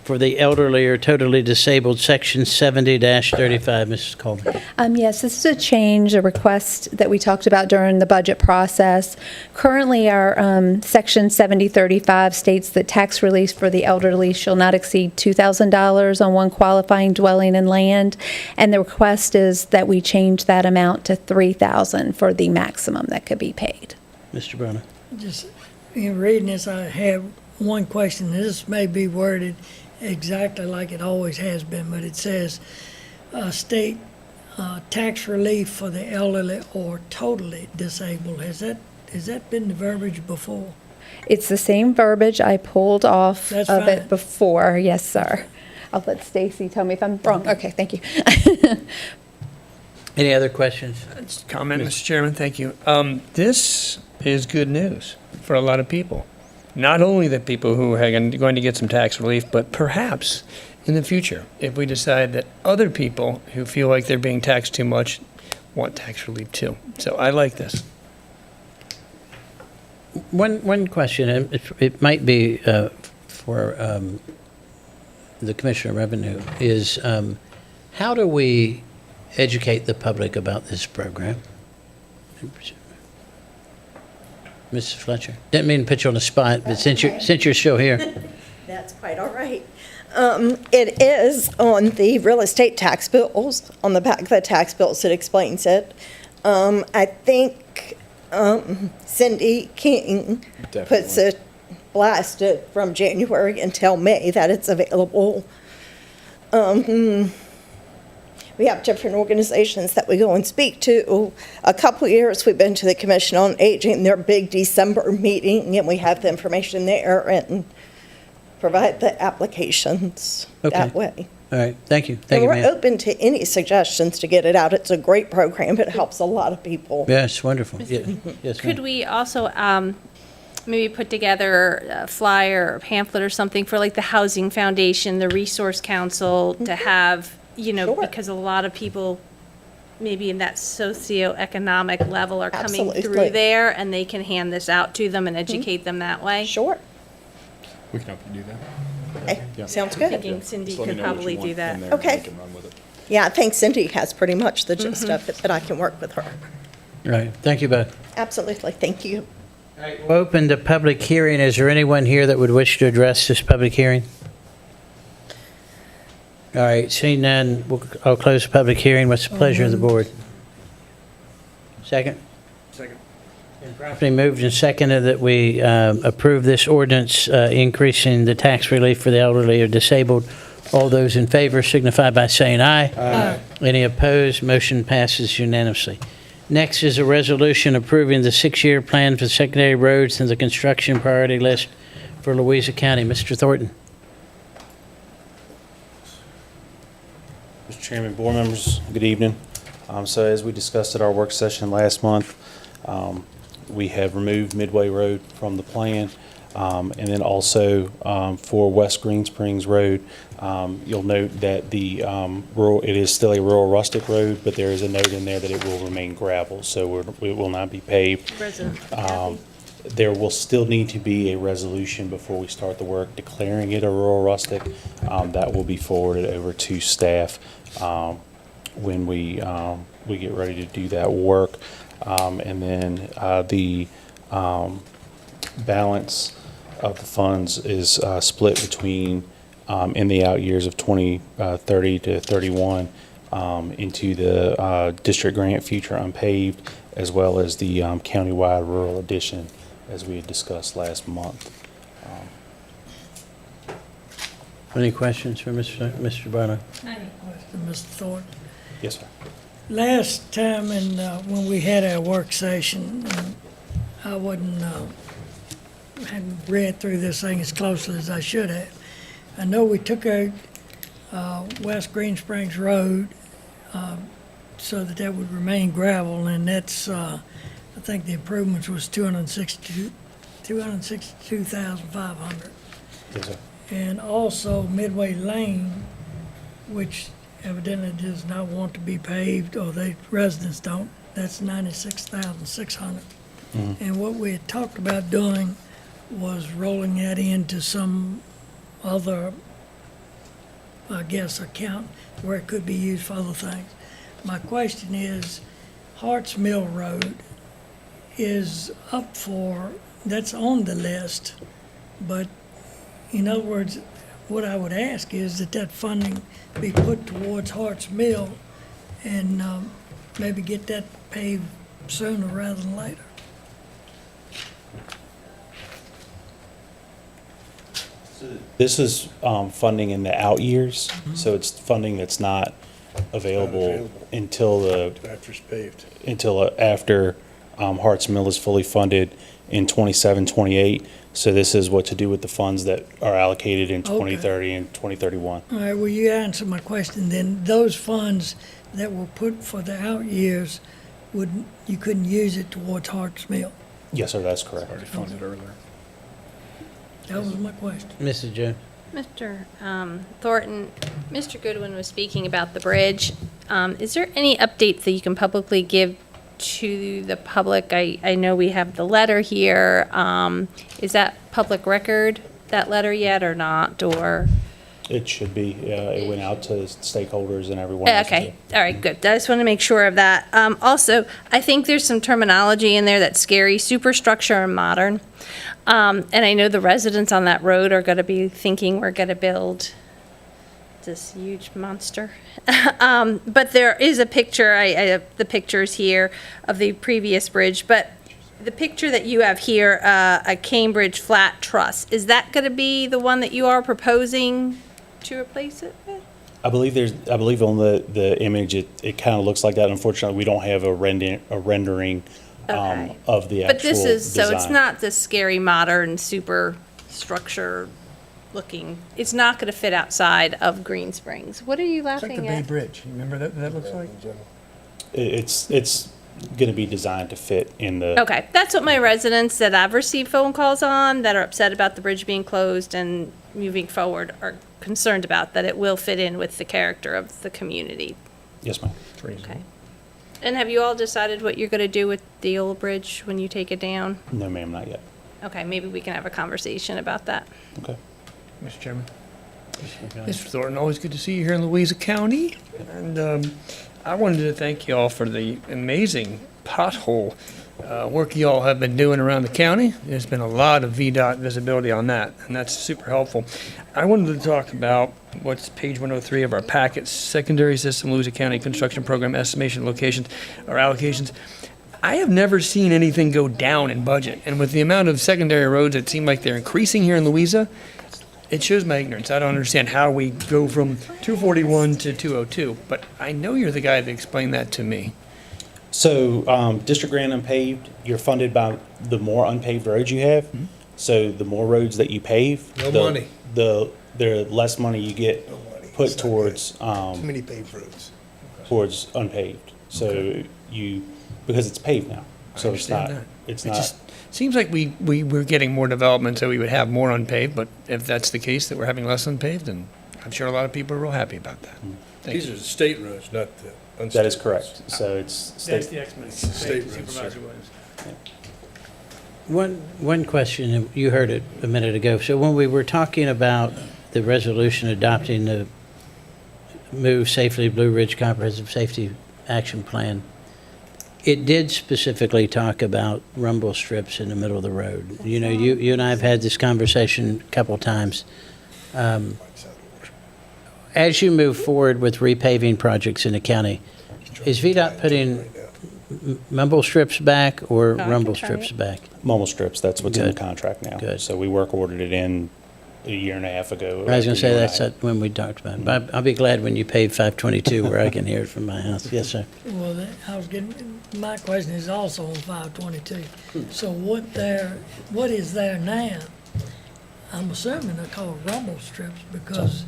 for the elderly or totally disabled, Section 70-35. Mrs. Coleman. Yes, this is a change, a request that we talked about during the budget process. Currently, our Section 7035 states that tax relief for the elderly shall not exceed $2,000 on one qualifying dwelling and land, and the request is that we change that amount to $3,000 for the maximum that could be paid. Mr. Brown. Just in reading this, I have one question. This may be worded exactly like it always has been, but it says state tax relief for the elderly or totally disabled. Has that been the verbiage before? It's the same verbiage I pulled off That's of fine. it before. Yes, sir. I'll let Stacy tell me if I'm wrong. Okay, thank you. Any other questions? Comment, Mr. Chairman, thank you. This is good news for a lot of people. Not only the people who are going to get some tax relief, but perhaps in the future, if we decide that other people who feel like they're being taxed too much want tax relief too. So I like this. One question, and it might be for the Commissioner of Revenue, is how do we educate the public about this program? Mrs. Fletcher, didn't mean to put you on the spot, but since you're still here, That's quite all right. It is on the real estate tax bills, on the back of the tax bills, it explains it. I think Cindy King puts it blasted from January until May that it's available. We have different organizations that we go and speak to. A couple years we've been to the Commission on Aging, their big December meeting, and we have the information there and provide the applications that Okay. way. all right, thank you. And Thank you, we're ma'am. open to any suggestions to get it out. It's a great program. It helps a lot of people. Yes, wonderful. Yeah, yes, Could ma'am. we also maybe put together a flyer or pamphlet or something for like the Housing Foundation, the Resource Council, to have, Sure. because a lot of people maybe in that socioeconomic level are coming Absolutely. through there, and they can hand this out to them and educate them that way? Sure. We can help you do that. Okay, sounds I'm good. thinking Cindy Just let me could know what you probably want do that. in there and I Okay. can run with it. Yeah, I think Cindy has pretty much the gist of it, but I can work with her. All right, thank you both. Absolutely. Thank you. We'll open the public hearing. Is there anyone here that would wish to address this public hearing? All right, seeing none, I'll close the public hearing. What's the pleasure of the board? Second? Second. Properly moved and seconded that we approve this ordinance increasing the tax relief for the elderly or disabled. All those in favor signify by saying aye. Aye. Any opposed? Motion passes unanimously. Next is a resolution approving the 6-year plan for secondary roads and the construction priority list for Louisa County. Mr. Thornton. Mr. Chairman, board members, good evening. So as we discussed at our work session last month, we have removed Midway Road from the plan. And then also for West Green Springs Road, you'll note that the it is still a rural rustic road, but there is a note in there that it will remain gravel, so it will not be paved. There will still need to be a resolution before we start the work declaring it a rural rustic. That will be forwarded over to staff when we get ready to do that work. And then the balance of the funds is split between, in the out years of 2030 to 31, into the district grant future unpaved, as well as the countywide rural addition, as we had discussed last month. Any questions for Mr. Barlow? Mr. Thornton. Yes, sir. Last time when we had our work session, I hadn't read through this thing as closely as I should have. I know we took out West Green Springs Road so that would remain gravel, and that's, I think the improvements was $262,500. Yes, sir. And also Midway Lane, which evidently does not want to be paved, or the residents don't, that's $96,600. And what we had talked about doing was rolling that into some other, I guess, account where it could be used for other things. My question is, Harts Mill Road is up for, that's on the list, but in other words, what I would ask is that funding be put towards Harts Mill and maybe get that paved sooner rather than later. This is funding in the out years, so it's funding that's not available until After it's paved. after Harts Mill is fully funded in 27, 28. So this is what to do with the funds that are allocated in 2030 and 2031. All right, well, you answered my question then. Those funds that were put for the out years, you couldn't use it towards Harts Mill? Yes, sir, that's correct. Already funded earlier. That was my question. Mrs. Jones? Mr. Thornton, Mr. Goodwin was speaking about the bridge. Is there any updates that you can publicly give to the public? I know we have the letter here. Is that public record, that letter yet or not, or? It should be. It went out to stakeholders and everyone. else. Okay, all right, good. I just want to make sure of that. Also, I think there's some terminology in there that's scary, superstructure and modern. And I know the residents on that road are going to be thinking we're going to build this huge monster. But there is a picture, I have the pictures here of the previous bridge, but the picture that you have here, a Cambridge flat truss, is that going to be the one that you are proposing to replace it with? I believe on the image, it kind of looks like that. Unfortunately, we don't have a rendering Okay. of the actual But this is, so it's design. not this scary modern superstructure looking, it's not going to fit outside of Green Springs. What are you It's like the laughing Bay at? Bridge. You remember that looks like? It's going to be designed to fit in the. Okay, that's what my residents that I've received phone calls on that are upset about the bridge being closed and moving forward are concerned about, that it will fit in with the character of the community. Yes, ma'am. Okay. And have you all decided what you're going to do with the old bridge when you take it down? No, ma'am, not yet. Okay, maybe we can have a conversation about that. Okay. Mr. Chairman. Mr. Thornton, always good to see you here in Louisa County. And I wanted to thank you all for the amazing pothole work you all have been doing around the county. There's been a lot of VDOT visibility on that, and that's super helpful. I wanted to talk about what's page 103 of our packet, secondary system Louisa County construction program estimation locations or allocations. I have never seen anything go down in budget, and with the amount of secondary roads that seem like they're increasing here in Louisa, it shows my ignorance. I don't understand how we go from 241 to 202, but I know you're the guy that explained that to me. So, District Grant Unpaved, you're funded by the more unpaved roads you have. So the more roads that you pave. No the, money. The less money you get put It's not towards, Too many paved roads. towards unpaved. So because it's paved now. So it's not, understand that. it's It not, just seems like we're getting more development, so we would have more unpaved, but if that's the case, that we're having less unpaved, then I'm sure a lot of people are real happy about that. Thank These you. are the state roads, not the unstate. that is correct. So it's That's state, the explanation. State Thank you, roads, Supervisor sir. Williams. One question, and you heard it a minute ago. So when we were talking about the resolution adopting the Move Safely Blue Ridge Comprehensive Safety Action Plan, it did specifically talk about rumble strips in the middle of the road. You know, you and I have had this conversation a couple times. As you move forward with repaving projects in the county, is VDOT putting mumble strips back or I can rumble try strips it. back? mobile strips, that's what's in the Good. contract now. Good. So we work ordered it in a year and a half ago. I was going to after say you and that's I- when we talked about it. But I'll be glad when you pave 522 where I can hear it from my house. Yes, sir. Well, I was getting, my question is also on 522. So what is there now? I'm assuming they're called rumble strips because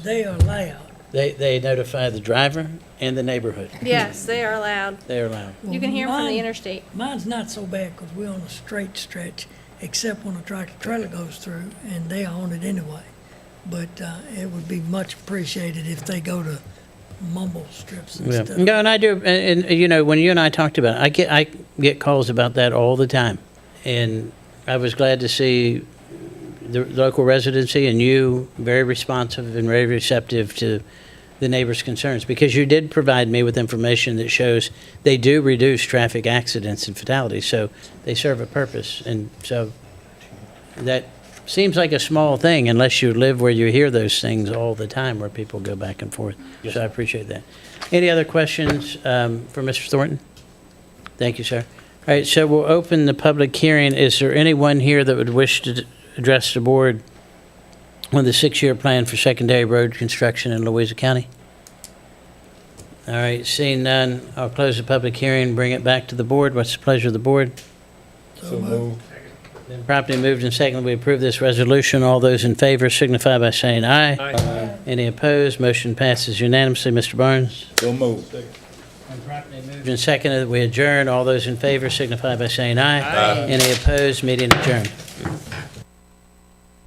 they are loud. They notify the driver and the neighborhood. Yes, they are allowed. They're allowed. You can hear them from the Mine- interstate. Mine's not so bad because we're on a straight stretch, except when a tractor trailer goes through, and they are on it anyway. But it would be much appreciated if they go to mumble strips Yeah. instead. No, and I do, and you know, when you and I talked about it, I get calls about that all the time. And I was glad to see the local residency and you very responsive and very receptive to the neighbors' concerns, because you did provide me with information that shows they do reduce traffic accidents and fatalities, so they serve a purpose. And so that seems like a small thing unless you live where you hear those things all the time where people go back and forth. So I appreciate that. Any other questions for Mr. Thornton? Thank you, sir. All right, so we'll open the public hearing. Is there anyone here that would wish to address the board on the 6-year plan for secondary road construction in Louisa County? All right, seeing none, I'll close the public hearing, bring it back to the board. What's the pleasure of the board? So move. Been properly moved and seconded, we approve this resolution. All those in favor signify by saying aye. Aye. Any opposed? Motion passes unanimously. Mr. Barnes? So move. Been properly moved and seconded, we adjourn. All those in favor signify by saying aye. Aye. Any opposed? Meeting adjourned.